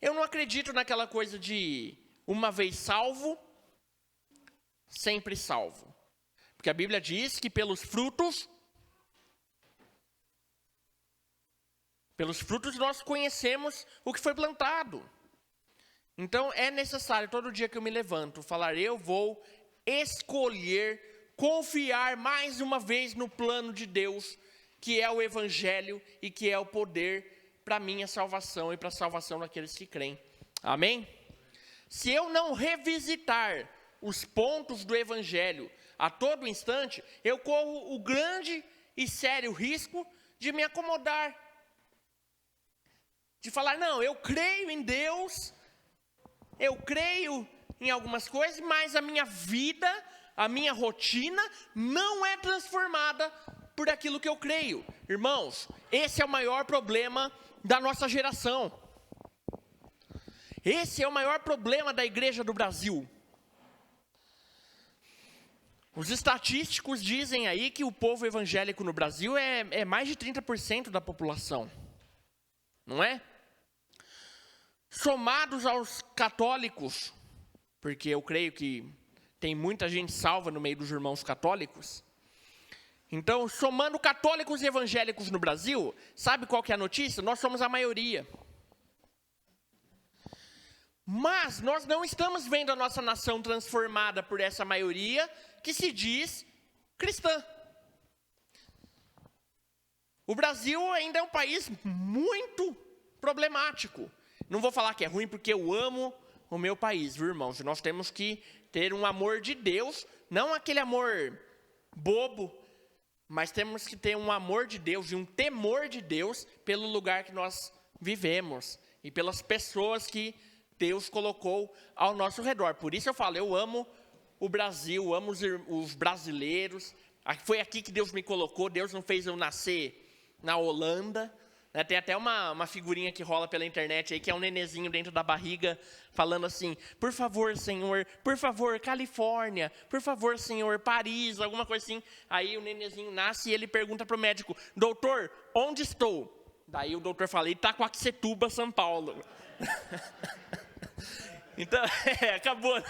S5: Eu não acredito naquela coisa de uma vez salvo, sempre salvo. Porque a Bíblia diz que pelos frutos nós conhecemos o que foi plantado. Então é necessário, todo dia que eu me levanto, falar: eu vou escolher, confiar mais uma vez no plano de Deus, que é o Evangelho e que é o poder para a minha salvação e para a salvação daqueles que creem. Amém? Se eu não revisitar os pontos do Evangelho a todo instante, eu corro o grande e sério risco de me acomodar. De falar: não, eu creio em Deus, eu creio em algumas coisas, mas a minha vida, a minha rotina não é transformada por aquilo que eu creio. Irmãos, esse é o maior problema da nossa geração. Esse é o maior problema da igreja do Brasil. Os estatísticos dizem aí que o povo evangélico no Brasil é mais de 30% da população. Não é? Somados aos católicos, porque eu creio que tem muita gente salva no meio dos irmãos católicos. Então, somando católicos e evangélicos no Brasil, sabe qual que é a notícia? Nós somos a maioria. Mas nós não estamos vendo a nossa nação transformada por essa maioria que se diz cristã. O Brasil ainda é um país muito problemático. Não vou falar que é ruim porque eu amo o meu país, viu, irmãos? Nós temos que ter um amor de Deus, não aquele amor bobo, mas temos que ter um amor de Deus e um temor de Deus pelo lugar que nós vivemos e pelas pessoas que Deus colocou ao nosso redor. Por isso eu falo, eu amo o Brasil, amo os brasileiros. Foi aqui que Deus me colocou, Deus não fez eu nascer na Holanda. Tem até uma figurinha que rola pela internet aí, que é um nenezinho dentro da barriga, falando assim: por favor, Senhor, por favor, Califórnia, por favor, Senhor, Paris, alguma coisa assim. Aí o nenezinho nasce e ele pergunta para o médico: doutor, onde estou? Daí o doutor fala: Itacoaxetuba, São Paulo. Então, acabou, né?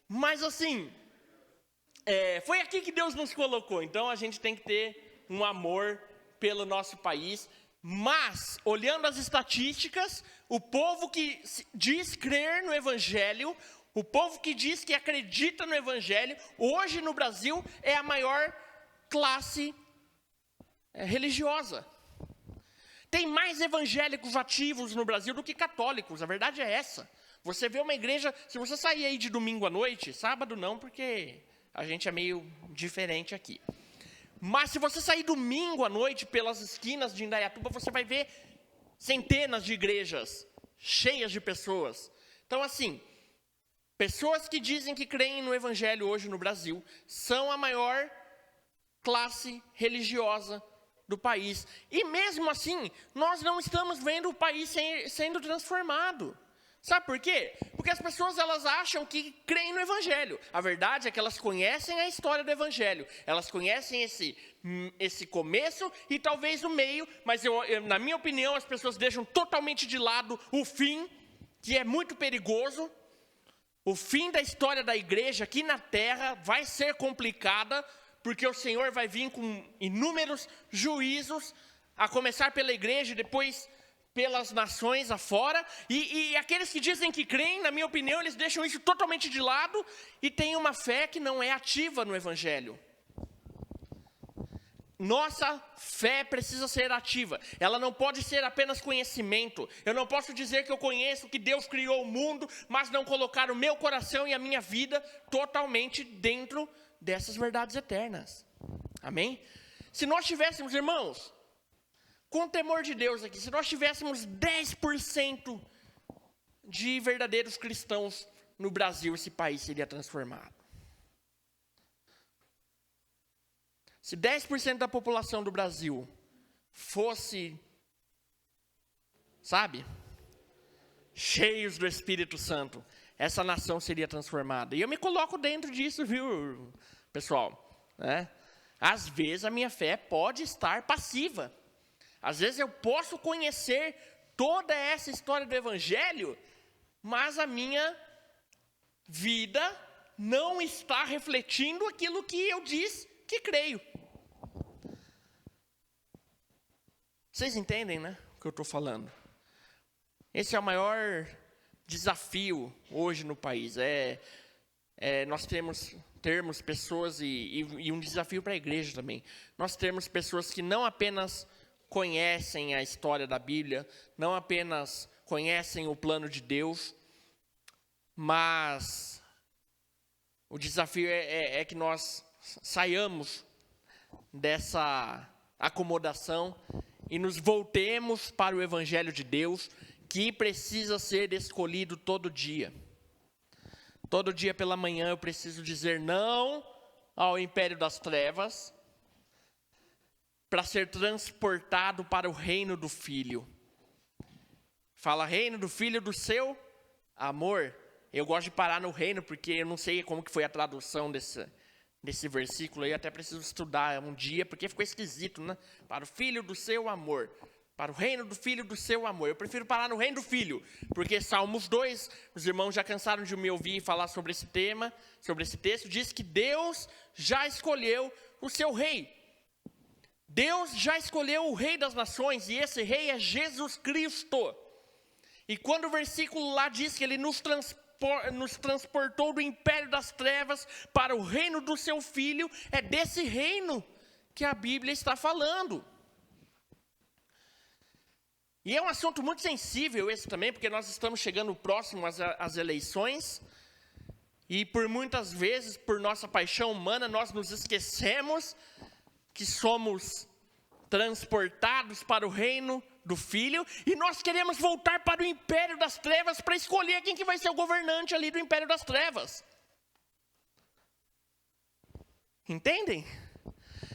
S5: Mas assim, foi aqui que Deus nos colocou, então a gente tem que ter um amor pelo nosso país. Mas, olhando as estatísticas, o povo que diz crer no Evangelho, o povo que diz que acredita no Evangelho, hoje no Brasil é a maior classe religiosa. Tem mais evangélicos ativos no Brasil do que católicos, a verdade é essa. Você vê uma igreja, se você sair aí de domingo à noite, sábado não, porque a gente é meio diferente aqui. Mas se você sair domingo à noite pelas esquinas de Indaiatuba, você vai ver centenas de igrejas cheias de pessoas. Então, assim, pessoas que dizem que creem no Evangelho hoje no Brasil são a maior classe religiosa do país. E mesmo assim, nós não estamos vendo o país sendo transformado. Sabe por quê? Porque as pessoas, elas acham que creem no Evangelho. A verdade é que elas conhecem a história do Evangelho. Elas conhecem esse começo e talvez o meio, mas na minha opinião, as pessoas deixam totalmente de lado o fim, que é muito perigoso. O fim da história da igreja aqui na terra vai ser complicada, porque o Senhor vai vir com inúmeros juízos, a começar pela igreja, depois pelas nações afora, e aqueles que dizem que creem, na minha opinião, eles deixam isso totalmente de lado, e têm uma fé que não é ativa no Evangelho. Nossa fé precisa ser ativa, ela não pode ser apenas conhecimento. Eu não posso dizer que eu conheço, que Deus criou o mundo, mas não colocar o meu coração e a minha vida totalmente dentro dessas verdades eternas. Amém? Se nós tivéssemos, irmãos, com o temor de Deus aqui, se nós tivéssemos 10% de verdadeiros cristãos no Brasil, esse país seria transformado. Se 10% da população do Brasil fosse, sabe, cheios do Espírito Santo, essa nação seria transformada. E eu me coloco dentro disso, viu, pessoal? Né? Às vezes a minha fé pode estar passiva. Às vezes eu posso conhecer toda essa história do Evangelho, mas a minha vida não está refletindo aquilo que eu disse que creio. Vocês entendem, né, o que eu estou falando? Esse é o maior desafio hoje no país. Nós termos pessoas, e um desafio para a igreja também. Nós temos pessoas que não apenas conhecem a história da Bíblia, não apenas conhecem o plano de Deus, mas o desafio é que nós saiamos dessa acomodação e nos voltemos para o Evangelho de Deus, que precisa ser escolhido todo dia. Todo dia pela manhã eu preciso dizer não ao império das trevas, para ser transportado para o reino do Filho. Fala reino do Filho do seu amor. Eu gosto de parar no reino, porque eu não sei como que foi a tradução desse versículo aí, até preciso estudar um dia, porque ficou esquisito, né? Para o Filho do seu amor, para o reino do Filho do seu amor. Eu prefiro parar no reino do Filho, porque Salmos 2, os irmãos já cansaram de me ouvir falar sobre esse tema, sobre esse texto, diz que Deus já escolheu o seu rei. Deus já escolheu o rei das nações, e esse rei é Jesus Cristo. E quando o versículo lá diz que ele nos transportou do império das trevas para o reino do seu Filho, é desse reino que a Bíblia está falando. E é um assunto muito sensível esse também, porque nós estamos chegando próximo às eleições, e por muitas vezes, por nossa paixão humana, nós nos esquecemos que somos transportados para o reino do Filho, e nós queremos voltar para o império das trevas para escolher quem que vai ser o governante ali do império das trevas. Entendem?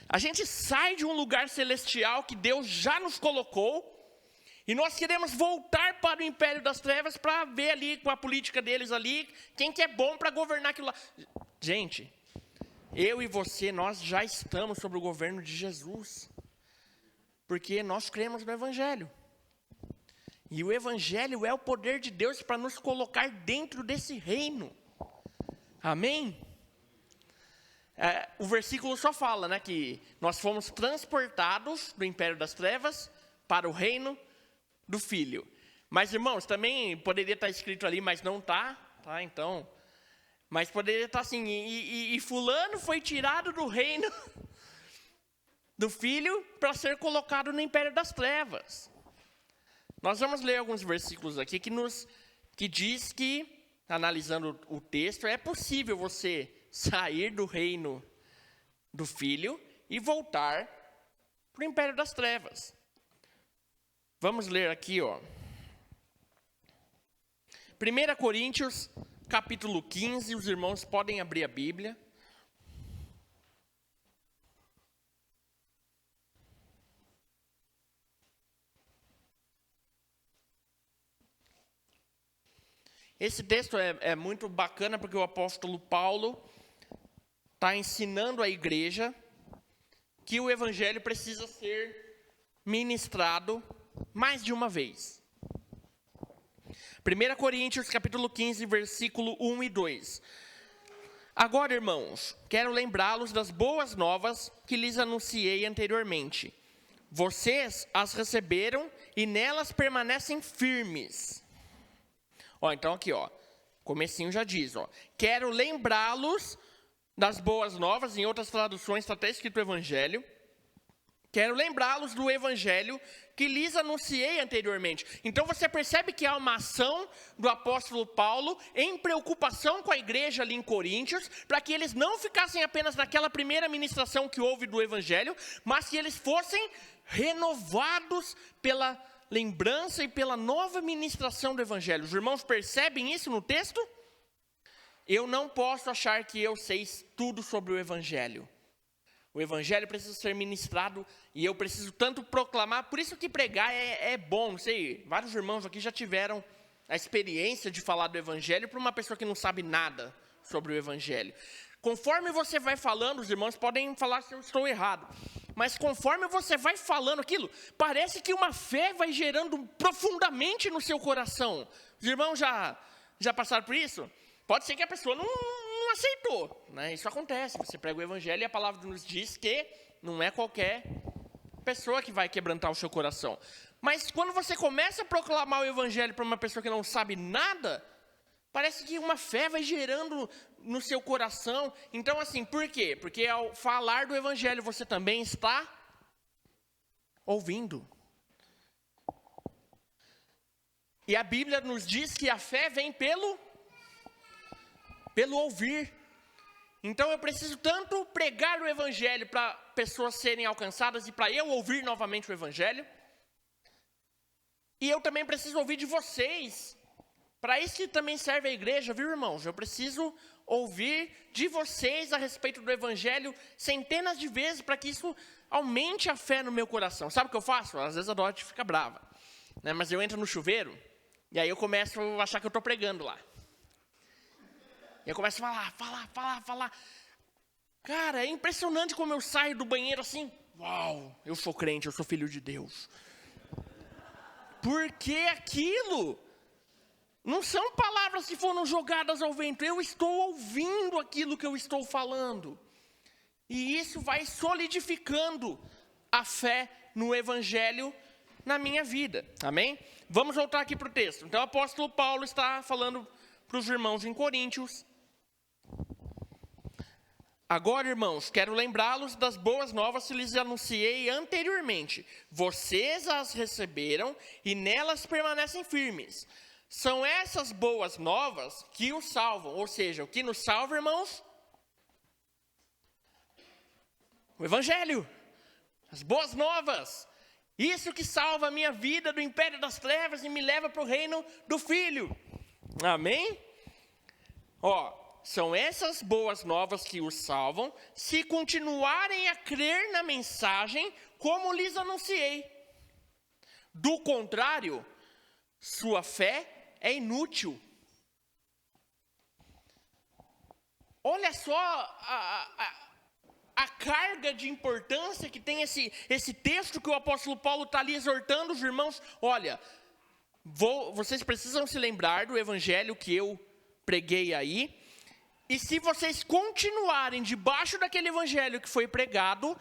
S5: A gente sai de um lugar celestial que Deus já nos colocou, e nós queremos voltar para o império das trevas para ver ali com a política deles ali, quem que é bom para governar aquilo lá. Gente, eu e você, nós já estamos sob o governo de Jesus, porque nós cremos no Evangelho. E o Evangelho é o poder de Deus para nos colocar dentro desse reino. Amém? O versículo só fala, né, que nós fomos transportados do império das trevas para o reino do Filho. Mas, irmãos, também poderia estar escrito ali, mas não está, tá? Então, mas poderia estar assim, e fulano foi tirado do reino do Filho para ser colocado no império das trevas. Nós vamos ler alguns versículos aqui que diz que, analisando o texto, é possível você sair do reino do Filho e voltar para o império das trevas. Vamos ler aqui, ó. 1 Coríntios, capítulo 15, os irmãos podem abrir a Bíblia. Esse texto é muito bacana porque o apóstolo Paulo está ensinando a igreja que o evangelho precisa ser ministrado mais de uma vez. 1 Coríntios, capítulo 15, versículo 1 e 2. Agora, irmãos, quero lembrá-los das boas novas que lhes anunciei anteriormente. Vocês as receberam e nelas permanecem firmes. Então aqui, comecinho já diz, quero lembrá-los das boas novas, em outras traduções está até escrito evangelho. Quero lembrá-los do evangelho que lhes anunciei anteriormente. Então você percebe que há uma ação do apóstolo Paulo em preocupação com a igreja ali em Coríntios, para que eles não ficassem apenas naquela primeira ministração que houve do evangelho, mas que eles fossem renovados pela lembrança e pela nova ministração do evangelho. Os irmãos percebem isso no texto? Eu não posso achar que eu sei tudo sobre o evangelho. O evangelho precisa ser ministrado e eu preciso tanto proclamar. Por isso que pregar é bom. Não sei, vários irmãos aqui já tiveram a experiência de falar do evangelho para uma pessoa que não sabe nada sobre o evangelho. Conforme você vai falando, os irmãos podem falar se eu estou errado. Mas conforme você vai falando aquilo, parece que uma fé vai gerando profundamente no seu coração. Os irmãos já passaram por isso? Pode ser que a pessoa não aceitou, né? Isso acontece, você prega o evangelho e a palavra nos diz que não é qualquer pessoa que vai quebrantar o seu coração. Mas quando você começa a proclamar o evangelho para uma pessoa que não sabe nada, parece que uma fé vai gerando no seu coração. Então assim, por quê? Porque ao falar do evangelho você também está ouvindo. E a Bíblia nos diz que a fé vem pelo ouvir. Então eu preciso tanto pregar o evangelho para pessoas serem alcançadas e para eu ouvir novamente o evangelho. E eu também preciso ouvir de vocês. Para isso que também serve a igreja, viu, irmãos? Eu preciso ouvir de vocês a respeito do evangelho centenas de vezes para que isso aumente a fé no meu coração. Sabe o que eu faço? Às vezes a Dorothy fica brava, né? Mas eu entro no chuveiro e aí eu começo a achar que eu estou pregando lá. E eu começo a falar. Cara, é impressionante como eu saio do banheiro assim. Uau, eu sou crente, eu sou filho de Deus. Porque aquilo não são palavras que foram jogadas ao vento. Eu estou ouvindo aquilo que eu estou falando. E isso vai solidificando a fé no evangelho na minha vida. Amém? Vamos voltar aqui para o texto. Então o apóstolo Paulo está falando para os irmãos em Coríntios. Agora, irmãos, quero lembrá-los das boas novas que lhes anunciei anteriormente. Vocês as receberam e nelas permanecem firmes. São essas boas novas que os salvam. Ou seja, o que nos salva, irmãos? O evangelho. As boas novas. Isso que salva a minha vida do império das trevas e me leva para o reino do Filho. Amém? São essas boas novas que os salvam, se continuarem a crer na mensagem como lhes anunciei. Do contrário, sua fé é inútil. Olha só a carga de importância que tem esse texto que o apóstolo Paulo está ali exortando os irmãos. Olha, vocês precisam se lembrar do evangelho que eu preguei aí. E se vocês continuarem debaixo daquele evangelho que foi pregado,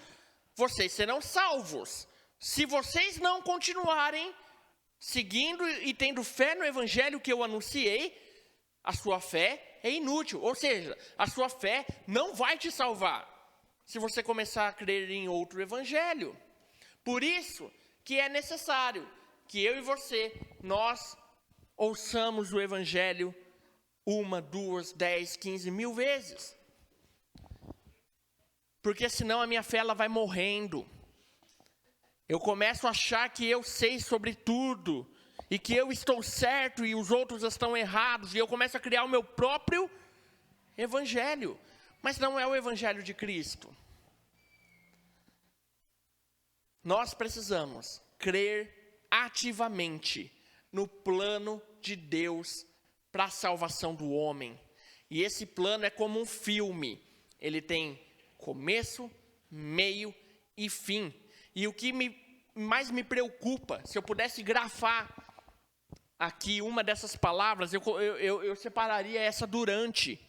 S5: vocês serão salvos. Se vocês não continuarem seguindo e tendo fé no evangelho que eu anunciei, a sua fé é inútil. Ou seja, a sua fé não vai te salvar se você começar a crer em outro evangelho. Por isso que é necessário que eu e você, nós ouçamos o evangelho 1, 2, 10, 15 mil vezes. Porque senão a minha fé ela vai morrendo. Eu começo a achar que eu sei sobre tudo. E que eu estou certo e os outros estão errados. E eu começo a criar o meu próprio evangelho. Mas não é o evangelho de Cristo. Nós precisamos crer ativamente no plano de Deus para a salvação do homem. E esse plano é como um filme. Ele tem começo, meio e fim. E o que mais me preocupa, se eu pudesse grafar aqui uma dessas palavras, eu separaria essa durante.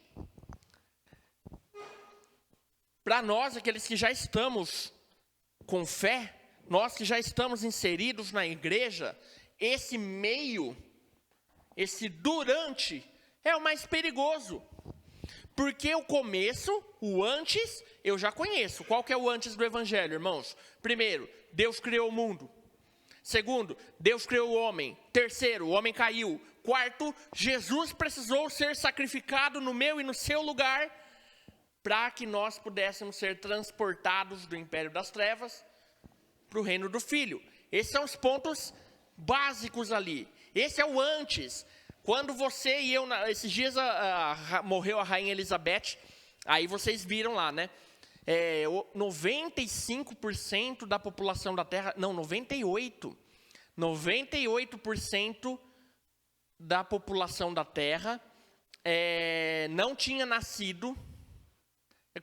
S5: Para nós, aqueles que já estamos com fé, nós que já estamos inseridos na igreja, esse meio, esse durante, é o mais perigoso. Porque o começo, o antes, eu já conheço. Qual que é o antes do evangelho, irmãos? Primeiro, Deus criou o mundo. Segundo, Deus criou o homem. Terceiro, o homem caiu. Quarto, Jesus precisou ser sacrificado no meu e no seu lugar para que nós pudéssemos ser transportados do império das trevas para o reino do Filho. Esses são os pontos básicos ali. Esse é o antes. Quando você e eu, esses dias morreu a rainha Elizabeth, aí vocês viram lá, né? 95% da população da Terra, não, 98% da população da Terra não tinha nascido.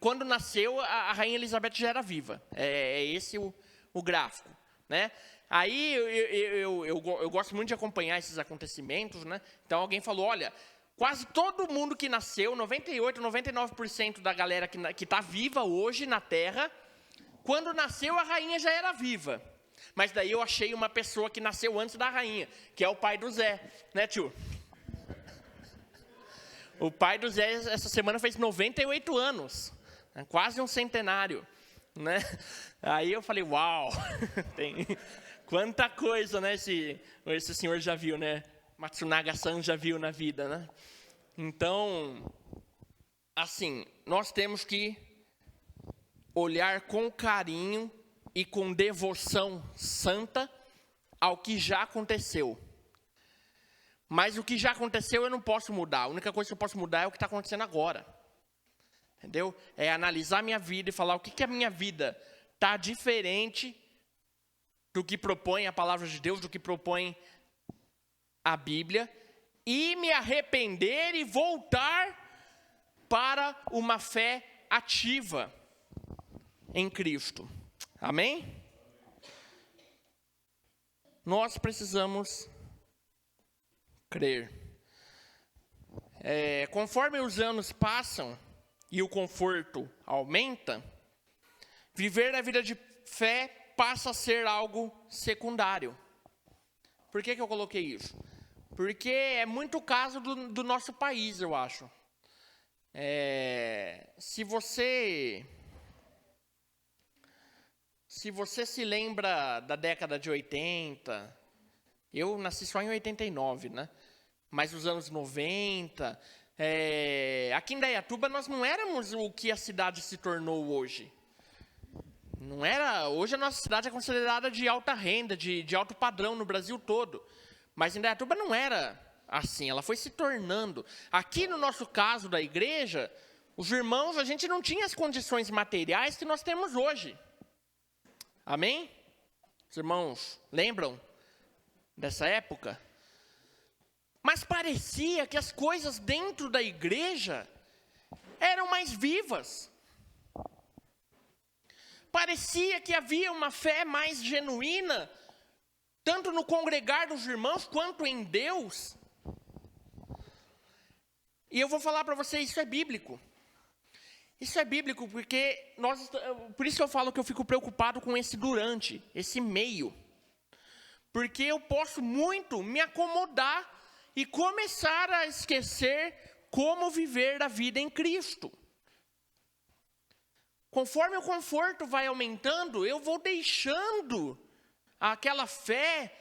S5: Quando nasceu, a rainha Elizabeth já era viva. É esse o gráfico, né? Aí eu gosto muito de acompanhar esses acontecimentos, né? Então alguém falou, olha, quase todo mundo que nasceu, 98, 99% da galera que está viva hoje na Terra, quando nasceu a rainha já era viva. Mas daí eu achei uma pessoa que nasceu antes da rainha, que é o pai do Zé, né, tio? O pai do Zé essa semana fez 98 anos, né? Quase um centenário, né? Aí eu falei, uau, tem quanta coisa, né, esse senhor já viu, né? Matsunaga-san já viu na vida, né? Então, assim, nós temos que olhar com carinho e com devoção santa ao que já aconteceu. Mas o que já aconteceu eu não posso mudar. A única coisa que eu posso mudar é o que está acontecendo agora. Entendeu? É analisar minha vida e falar o que a minha vida está diferente do que propõe a palavra de Deus, do que propõe a Bíblia, e me arrepender e voltar para uma fé ativa em Cristo. Amém? Nós precisamos crer. Conforme os anos passam e o conforto aumenta, viver a vida de fé passa a ser algo secundário. Por que eu coloquei isso? Porque é muito o caso do nosso país, eu acho. Se você se lembra da década de 80, eu nasci só em 89, né? Mas nos anos 90, aqui em Indaiatuba nós não éramos o que a cidade se tornou hoje. Não era, hoje a nossa cidade é considerada de alta renda, de alto padrão no Brasil todo. Mas Indaiatuba não era assim, ela foi se tornando. Aqui no nosso caso da igreja, os irmãos, a gente não tinha as condições materiais que nós temos hoje. Amém? Os irmãos lembram dessa época? Mas parecia que as coisas dentro da igreja eram mais vivas. Parecia que havia uma fé mais genuína, tanto no congregar dos irmãos, quanto em Deus. E eu vou falar para vocês, isso é bíblico. Isso é bíblico porque por isso que eu falo que eu fico preocupado com esse durante, esse meio. Porque eu posso muito me acomodar e começar a esquecer como viver a vida em Cristo. Conforme o conforto vai aumentando, eu vou deixando aquela fé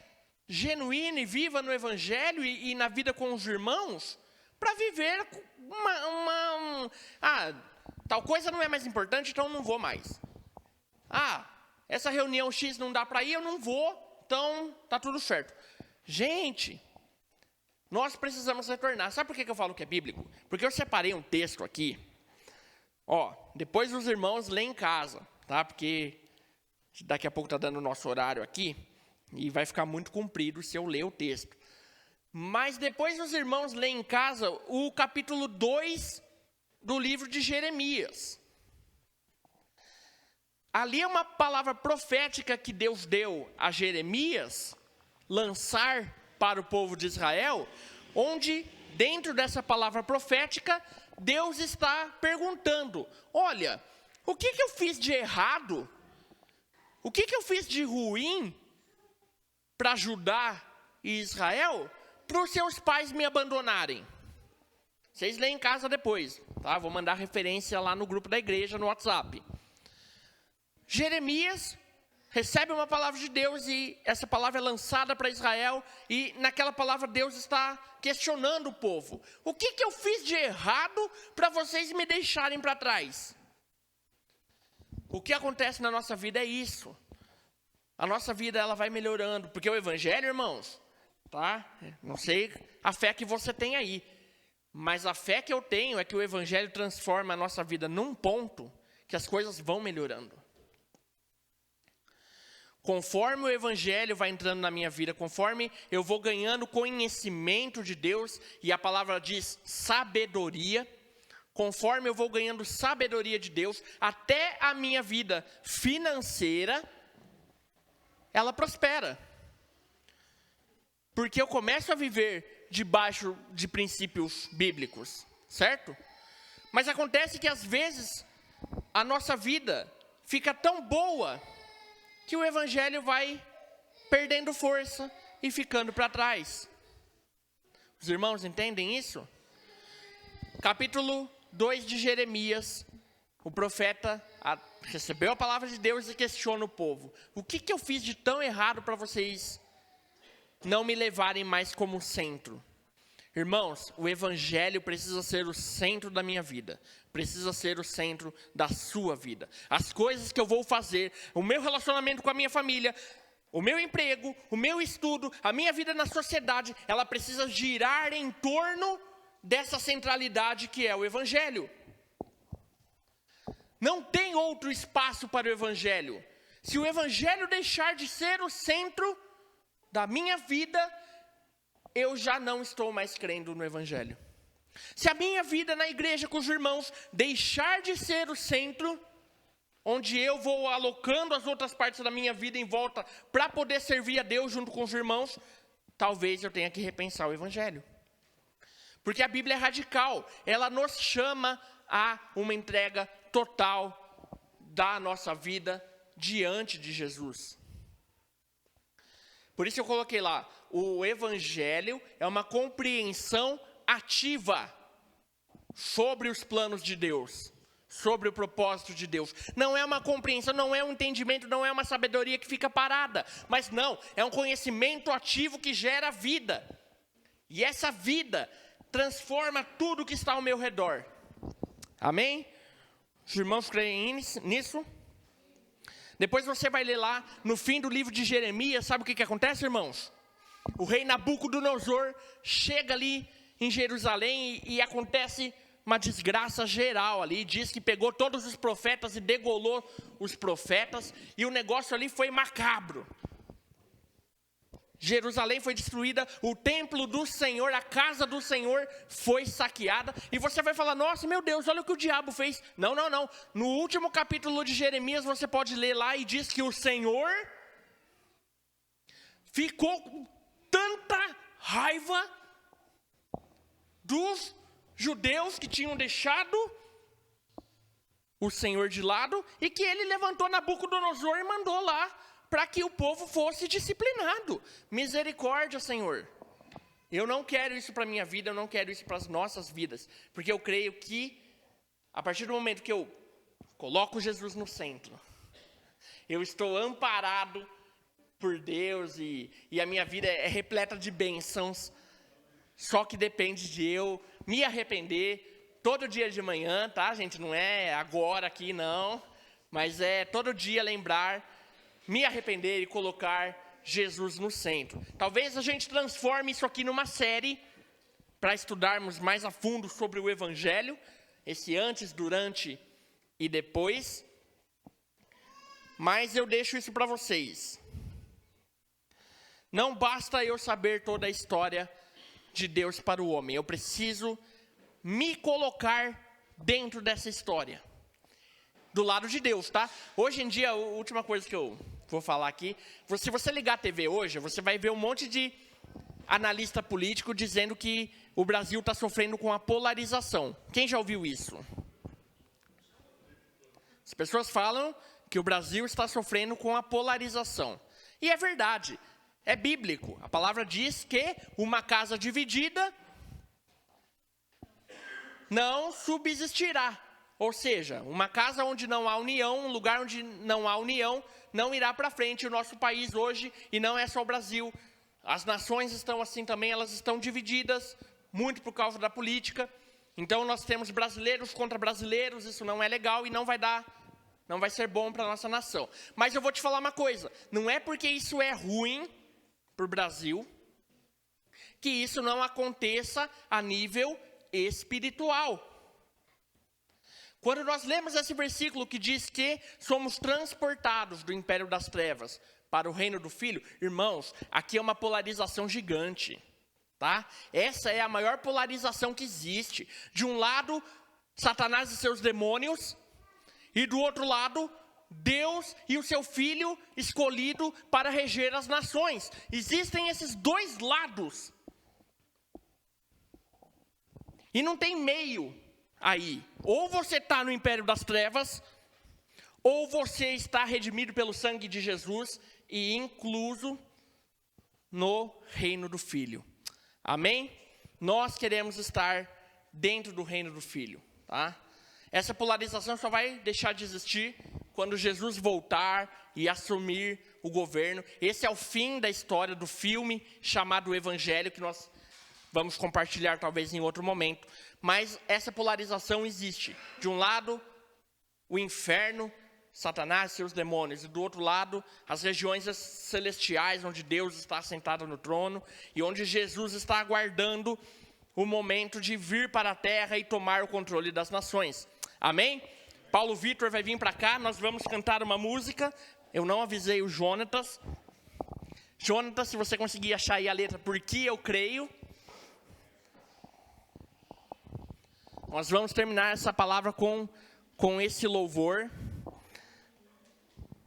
S5: genuína e viva no Evangelho e na vida com os irmãos, para viver tal coisa não é mais importante, então eu não vou mais. Essa reunião X não dá para ir, eu não vou, então tá tudo certo. Gente, nós precisamos retornar. Sabe por que eu falo que é bíblico? Porque eu separei um texto aqui. Depois os irmãos lêem em casa, tá? Porque daqui a pouco está dando o nosso horário aqui e vai ficar muito comprido se eu ler o texto. Mas depois os irmãos lêem em casa o capítulo 2 do livro de Jeremias. Ali é uma palavra profética que Deus deu a Jeremias lançar para o povo de Israel, onde, dentro dessa palavra profética, Deus está perguntando: olha, o que eu fiz de errado? O que eu fiz de ruim para Judá e Israel, para os seus pais me abandonarem? Vocês leem em casa depois, tá? Vou mandar referência lá no grupo da igreja, no WhatsApp. Jeremias recebe uma palavra de Deus e essa palavra é lançada para Israel, e naquela palavra Deus está questionando o povo. O que eu fiz de errado para vocês me deixarem para trás? O que acontece na nossa vida é isso. A nossa vida, ela vai melhorando, porque o evangelho, irmãos, tá? Não sei a fé que você tem aí, mas a fé que eu tenho é que o evangelho transforma a nossa vida num ponto que as coisas vão melhorando. Conforme o evangelho vai entrando na minha vida, conforme eu vou ganhando conhecimento de Deus, e a palavra diz sabedoria, conforme eu vou ganhando sabedoria de Deus, até a minha vida financeira, ela prospera. Porque eu começo a viver debaixo de princípios bíblicos, certo? Mas acontece que às vezes a nossa vida fica tão boa que o evangelho vai perdendo força e ficando para trás. Os irmãos entendem isso? Capítulo 2 de Jeremias, o profeta recebeu a palavra de Deus e questiona o povo: o que eu fiz de tão errado para vocês não me levarem mais como centro? Irmãos, o evangelho precisa ser o centro da minha vida, precisa ser o centro da sua vida. As coisas que eu vou fazer, o meu relacionamento com a minha família, o meu emprego, o meu estudo, a minha vida na sociedade, ela precisa girar em torno dessa centralidade que é o evangelho. Não tem outro espaço para o evangelho. Se o evangelho deixar de ser o centro da minha vida, eu já não estou mais crendo no evangelho. Se a minha vida na igreja com os irmãos deixar de ser o centro, onde eu vou alocando as outras partes da minha vida em volta para poder servir a Deus junto com os irmãos, talvez eu tenha que repensar o evangelho. Porque a Bíblia é radical, ela nos chama a uma entrega total da nossa vida diante de Jesus. Por isso eu coloquei lá, o evangelho é uma compreensão ativa sobre os planos de Deus, sobre o propósito de Deus. Não é uma compreensão, não é um entendimento, não é uma sabedoria que fica parada, mas não, é um conhecimento ativo que gera vida. E essa vida transforma tudo que está ao meu redor. Amém? Os irmãos creem nisso? Depois você vai ler lá, no fim do livro de Jeremias, sabe o que acontece, irmãos? O rei Nabucodonosor chega ali em Jerusalém e acontece uma desgraça geral ali. Diz que pegou todos os profetas e degolou os profetas, e o negócio ali foi macabro. Jerusalém foi destruída, o templo do Senhor, a casa do Senhor foi saqueada. E você vai falar: nossa, meu Deus, olha o que o diabo fez. Não. No último capítulo de Jeremias, você pode ler lá, e diz que o Senhor ficou com tanta raiva dos judeus que tinham deixado o Senhor de lado, e que ele levantou Nabucodonosor e mandou lá para que o povo fosse disciplinado. Misericórdia, Senhor. Eu não quero isso para a minha vida, eu não quero isso para as nossas vidas, porque eu creio que, a partir do momento que eu coloco Jesus no centro, eu estou amparado por Deus, e a minha vida é repleta de bênçãos, só que depende de eu me arrepender todo dia de manhã, tá, gente? Não é agora aqui, não, mas é todo dia lembrar, me arrepender e colocar Jesus no centro. Talvez a gente transforme isso aqui numa série para estudarmos mais a fundo sobre o evangelho, esse antes, durante e depois. Mas eu deixo isso para vocês. Não basta eu saber toda a história de Deus para o homem. Eu preciso me colocar dentro dessa história, do lado de Deus, tá? Hoje em dia, a última coisa que eu vou falar aqui, se você ligar a TV hoje, você vai ver um monte de analista político dizendo que o Brasil está sofrendo com a polarização. Quem já ouviu isso? As pessoas falam que o Brasil está sofrendo com a polarização. E é verdade, é bíblico. A palavra diz que uma casa dividida não subsistirá. Ou seja, uma casa onde não há união, um lugar onde não há união, não irá para frente. O nosso país hoje, e não é só o Brasil, as nações estão assim também, elas estão divididas, muito por causa da política. Então nós temos brasileiros contra brasileiros, isso não é legal e não vai ser bom para a nossa nação. Mas eu vou te falar uma coisa, não é porque isso é ruim para o Brasil, que isso não aconteça a nível espiritual. Quando nós lemos esse versículo que diz que somos transportados do império das trevas para o reino do Filho, irmãos, aqui é uma polarização gigante, tá? Essa é a maior polarização que existe. De um lado, Satanás e seus demônios, e do outro lado, Deus e o seu Filho escolhido para reger as nações. Existem esses dois lados. E não tem meio aí. Ou você está no império das trevas, ou você está redimido pelo sangue de Jesus e incluso no reino do Filho. Amém? Nós queremos estar dentro do reino do Filho, tá? Essa polarização só vai deixar de existir quando Jesus voltar e assumir o governo. Esse é o fim da história do filme chamado Evangelho, que nós vamos compartilhar talvez em outro momento. Mas essa polarização existe. De um lado, o inferno, Satanás e seus demônios. E do outro lado, as regiões celestiais, onde Deus está sentado no trono. E onde Jesus está aguardando o momento de vir para a terra e tomar o controle das nações. Amém? Paulo Vitor vai vir para cá, nós vamos cantar uma música. Eu não avisei o Jonatas. Jonatas, se você conseguir achar aí a letra, Porque Eu Creio. Nós vamos terminar essa palavra com esse louvor.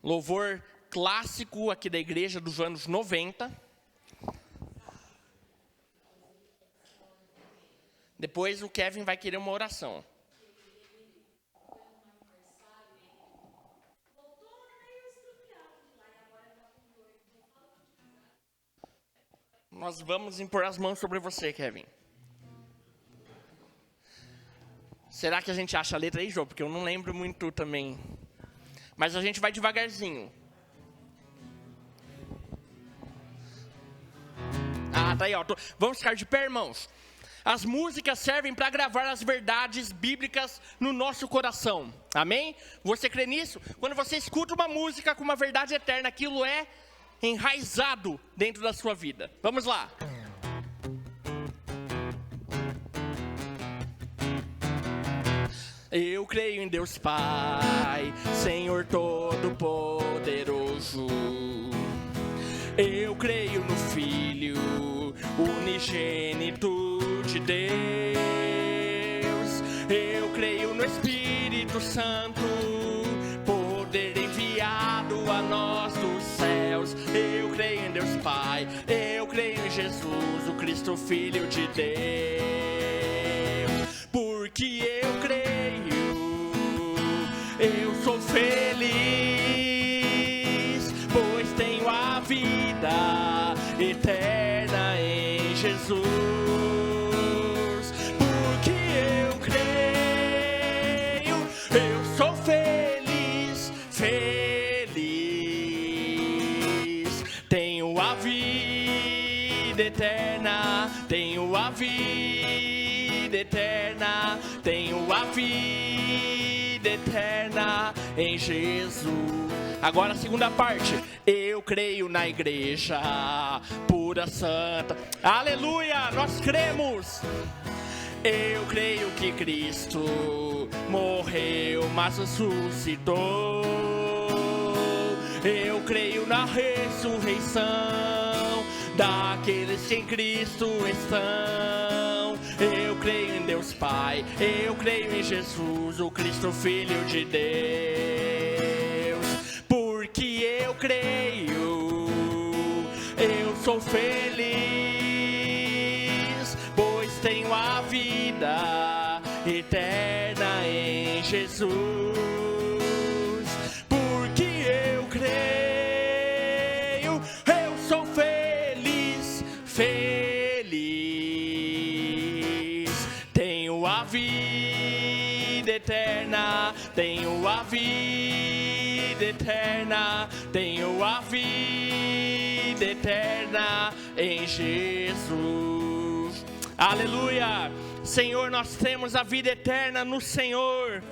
S5: Louvor clássico aqui da igreja dos anos 90. Depois o Kevin vai querer uma oração. Nós vamos impor as mãos sobre você, Kevin. Será que a gente acha a letra aí, Jô? Porque eu não lembro muito também. Mas a gente vai devagarzinho. Ah, tá aí, ó. Vamos ficar de pé, irmãos. As músicas servem para gravar as verdades bíblicas no nosso coração. Amém? Você crê nisso? Quando você escuta uma música com uma verdade eterna, aquilo é enraizado dentro da sua vida. Vamos lá. Eu creio em Deus Pai, Senhor Todo-Poderoso. Eu creio no Filho, unigênito de Deus. Eu creio no Espírito Santo, poder enviado a nós dos céus. Eu creio em Deus Pai, eu creio em Jesus, o Cristo Filho de Deus. Porque eu creio, eu sou feliz, pois tenho a vida eterna em Jesus. Porque eu creio, eu sou feliz, feliz. Tenho a vida eterna, tenho a vida eterna, tenho a vida eterna em Jesus. Agora a segunda parte. Eu creio na igreja pura, santa. Aleluia, nós cremos. Eu creio que Cristo morreu, mas ressuscitou. Eu creio na ressurreição daqueles que em Cristo estão. Eu creio em Deus Pai, eu creio em Jesus, o Cristo Filho de Deus. Porque eu creio, eu sou feliz, tenho a vida eterna em Jesus, porque eu creio, eu sou feliz, feliz. Tenho a vida eterna, tenho a vida eterna, tenho a vida eterna em Jesus. Aleluia! Senhor, nós temos a vida eterna no Senhor.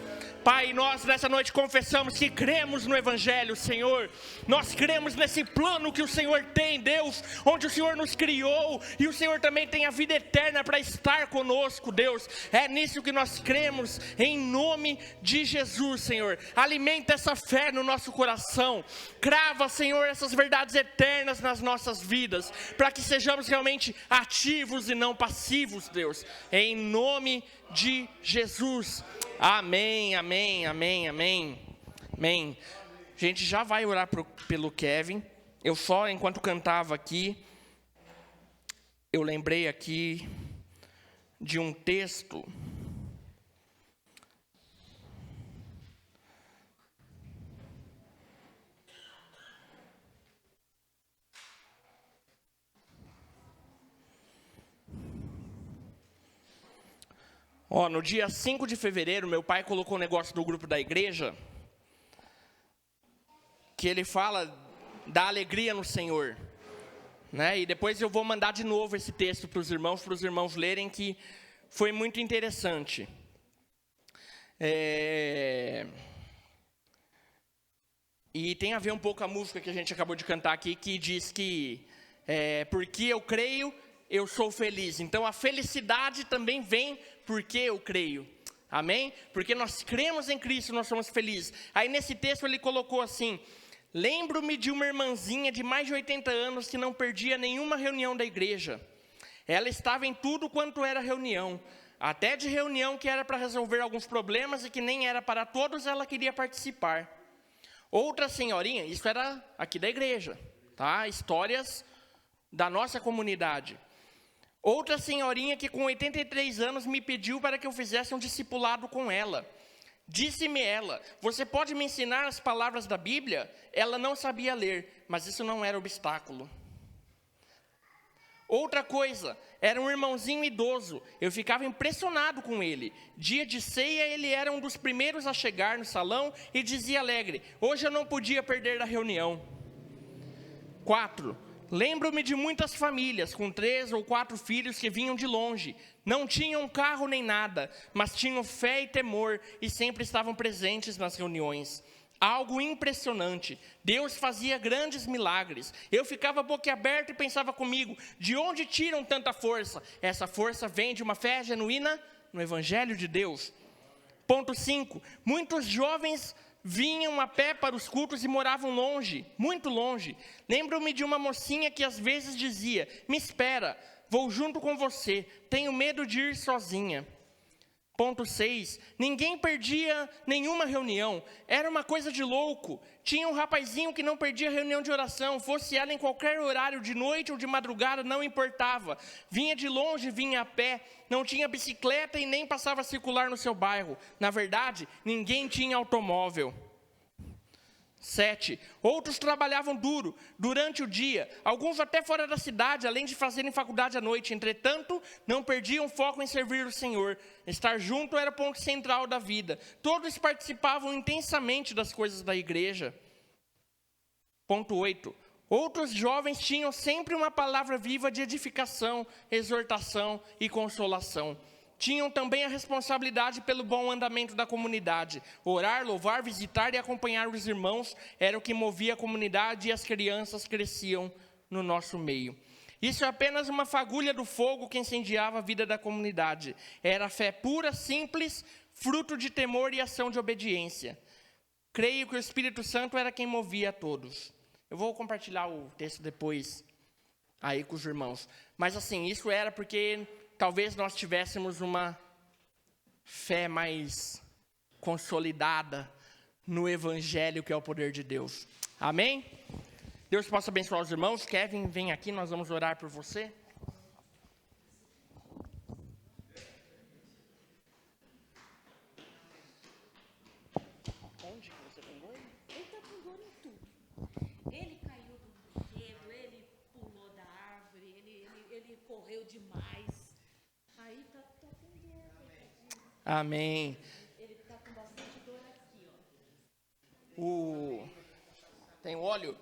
S5: Pai, nós nessa noite confessamos que cremos no Evangelho, Senhor. Nós cremos nesse plano que o Senhor tem, Deus, onde o Senhor nos criou e o Senhor também tem a vida eterna para estar conosco, Deus. É nisso que nós cremos, em nome de Jesus, Senhor. Alimenta essa fé no nosso coração. Crava, Senhor, essas verdades eternas nas nossas vidas, para que sejamos realmente ativos e não passivos, Deus. Em nome de Jesus. Amém, amém, amém, amém, amém. A gente já vai orar pelo Kevin. Eu só, enquanto cantava aqui, eu lembrei aqui de um texto. No dia 5 de fevereiro, meu pai colocou um negócio no grupo da igreja, que ele fala da alegria no Senhor, né? E depois eu vou mandar de novo esse texto para os irmãos lerem, que foi muito interessante. E tem a ver um pouco com a música que a gente acabou de cantar aqui, que diz que, porque eu creio, eu sou feliz. Então a felicidade também vem porque eu creio, amém? Porque nós cremos em Cristo, nós somos felizes. Aí nesse texto ele colocou assim: lembro-me de uma irmãzinha de mais de 80 anos que não perdia nenhuma reunião da igreja. Ela estava em tudo quanto era reunião, até de reunião que era para resolver alguns problemas e que nem era para todos, ela queria participar. Outra senhorinha, isso era aqui da igreja, tá? Histórias da nossa comunidade. Outra senhorinha que com 83 anos me pediu para que eu fizesse um discipulado com ela. Disse-me ela: você pode me ensinar as palavras da Bíblia? Ela não sabia ler, mas isso não era obstáculo. Outra coisa, era um irmãozinho idoso. Eu ficava impressionado com ele. Dia de ceia, ele era um dos primeiros a chegar no salão e dizia alegre: hoje eu não podia perder a reunião. 4. Lembro-me de muitas famílias com 3 ou 4 filhos que vinham de longe. Não tinham carro nem nada, mas tinham fé e temor e sempre estavam presentes nas reuniões. Algo impressionante. Deus fazia grandes milagres. Eu ficava boquiaberto e pensava comigo: de onde tiram tanta força? Essa força vem de uma fé genuína no Evangelho de Deus. Ponto 5. Muitos jovens vinham a pé para os cultos e moravam longe, muito longe. Lembro-me de uma mocinha que às vezes dizia: me espera, vou junto com você, tenho medo de ir sozinha. Ponto 6. Ninguém perdia nenhuma reunião, era uma coisa de louco. Tinha um rapazinho que não perdia reunião de oração, fosse ela em qualquer horário, de noite ou de madrugada, não importava. Vinha de longe, vinha a pé, não tinha bicicleta e nem passava a circular no seu bairro. Na verdade, ninguém tinha automóvel. 7. Outros trabalhavam duro durante o dia, alguns até fora da cidade, além de fazerem faculdade à noite. Entretanto, não perdiam foco em servir o Senhor. Estar junto era o ponto central da vida. Todos participavam intensamente das coisas da igreja. Ponto 8. Outros jovens tinham sempre uma palavra viva de edificação, exortação e consolação. Tinham também a responsabilidade pelo bom andamento da comunidade. Orar, louvar, visitar e acompanhar os irmãos era o que movia a comunidade, e as crianças cresciam no nosso meio. Isso é apenas uma fagulha do fogo que incendiava a vida da comunidade. Era fé pura, simples, fruto de temor e ação de obediência. Creio que o Espírito Santo era quem movia a todos. Eu vou compartilhar o texto depois aí com os irmãos. Mas assim, isso era porque talvez nós tivéssemos uma fé mais consolidada no Evangelho, que é o poder de Deus. Amém? Deus possa abençoar os irmãos. Kevin, vem aqui, nós vamos orar por você. Amém. Ele está com bastante dor aqui, ó. Tem óleo?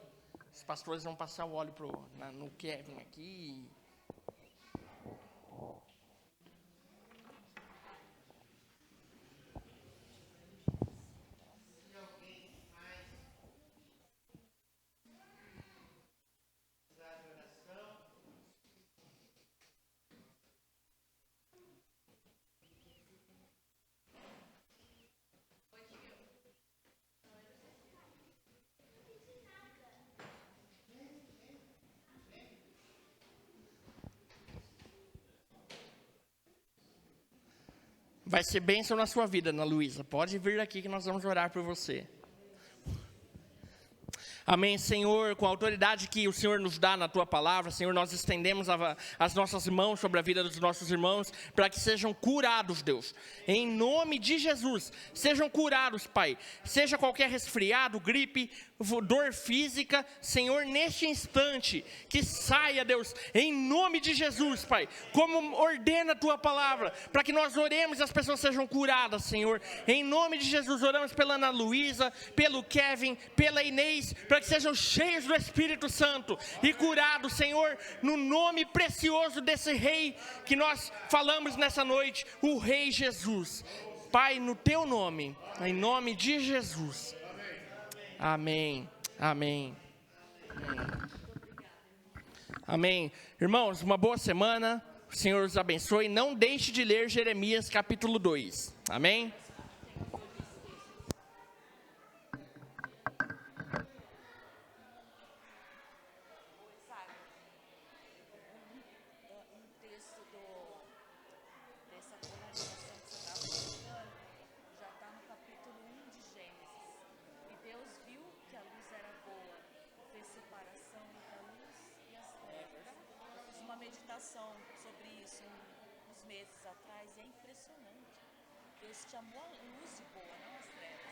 S5: Os pastores vão passar o óleo no Kevin aqui. Vai ser bênção na sua vida, Ana Luísa. Pode vir aqui que nós vamos orar por você. Amém, Senhor, com a autoridade que o Senhor nos dá na Tua palavra, Senhor, nós estendemos as nossas mãos sobre a vida dos nossos irmãos, para que sejam curados, Deus, em nome de Jesus, sejam curados, Pai, seja qualquer resfriado, gripe, dor física, Senhor, neste instante, que saia, Deus, em nome de Jesus, Pai, como ordena a Tua palavra, para que nós oremos e as pessoas sejam curadas, Senhor, em nome de Jesus, oramos pela Ana Luísa, pelo Kevin, pela Inês, para que sejam cheios do Espírito Santo e curados, Senhor, no nome precioso desse Rei que nós falamos nessa noite, o Rei Jesus. Pai, no Teu nome, em nome de Jesus. Amém, amém, amém. Amém. Irmãos, uma boa semana, o Senhor os abençoe. Não deixe de ler Jeremias capítulo 2. Amém.
S2: Meditação sobre isso uns meses atrás, e é impressionante. Deus chamou a luz de boa, não as trevas.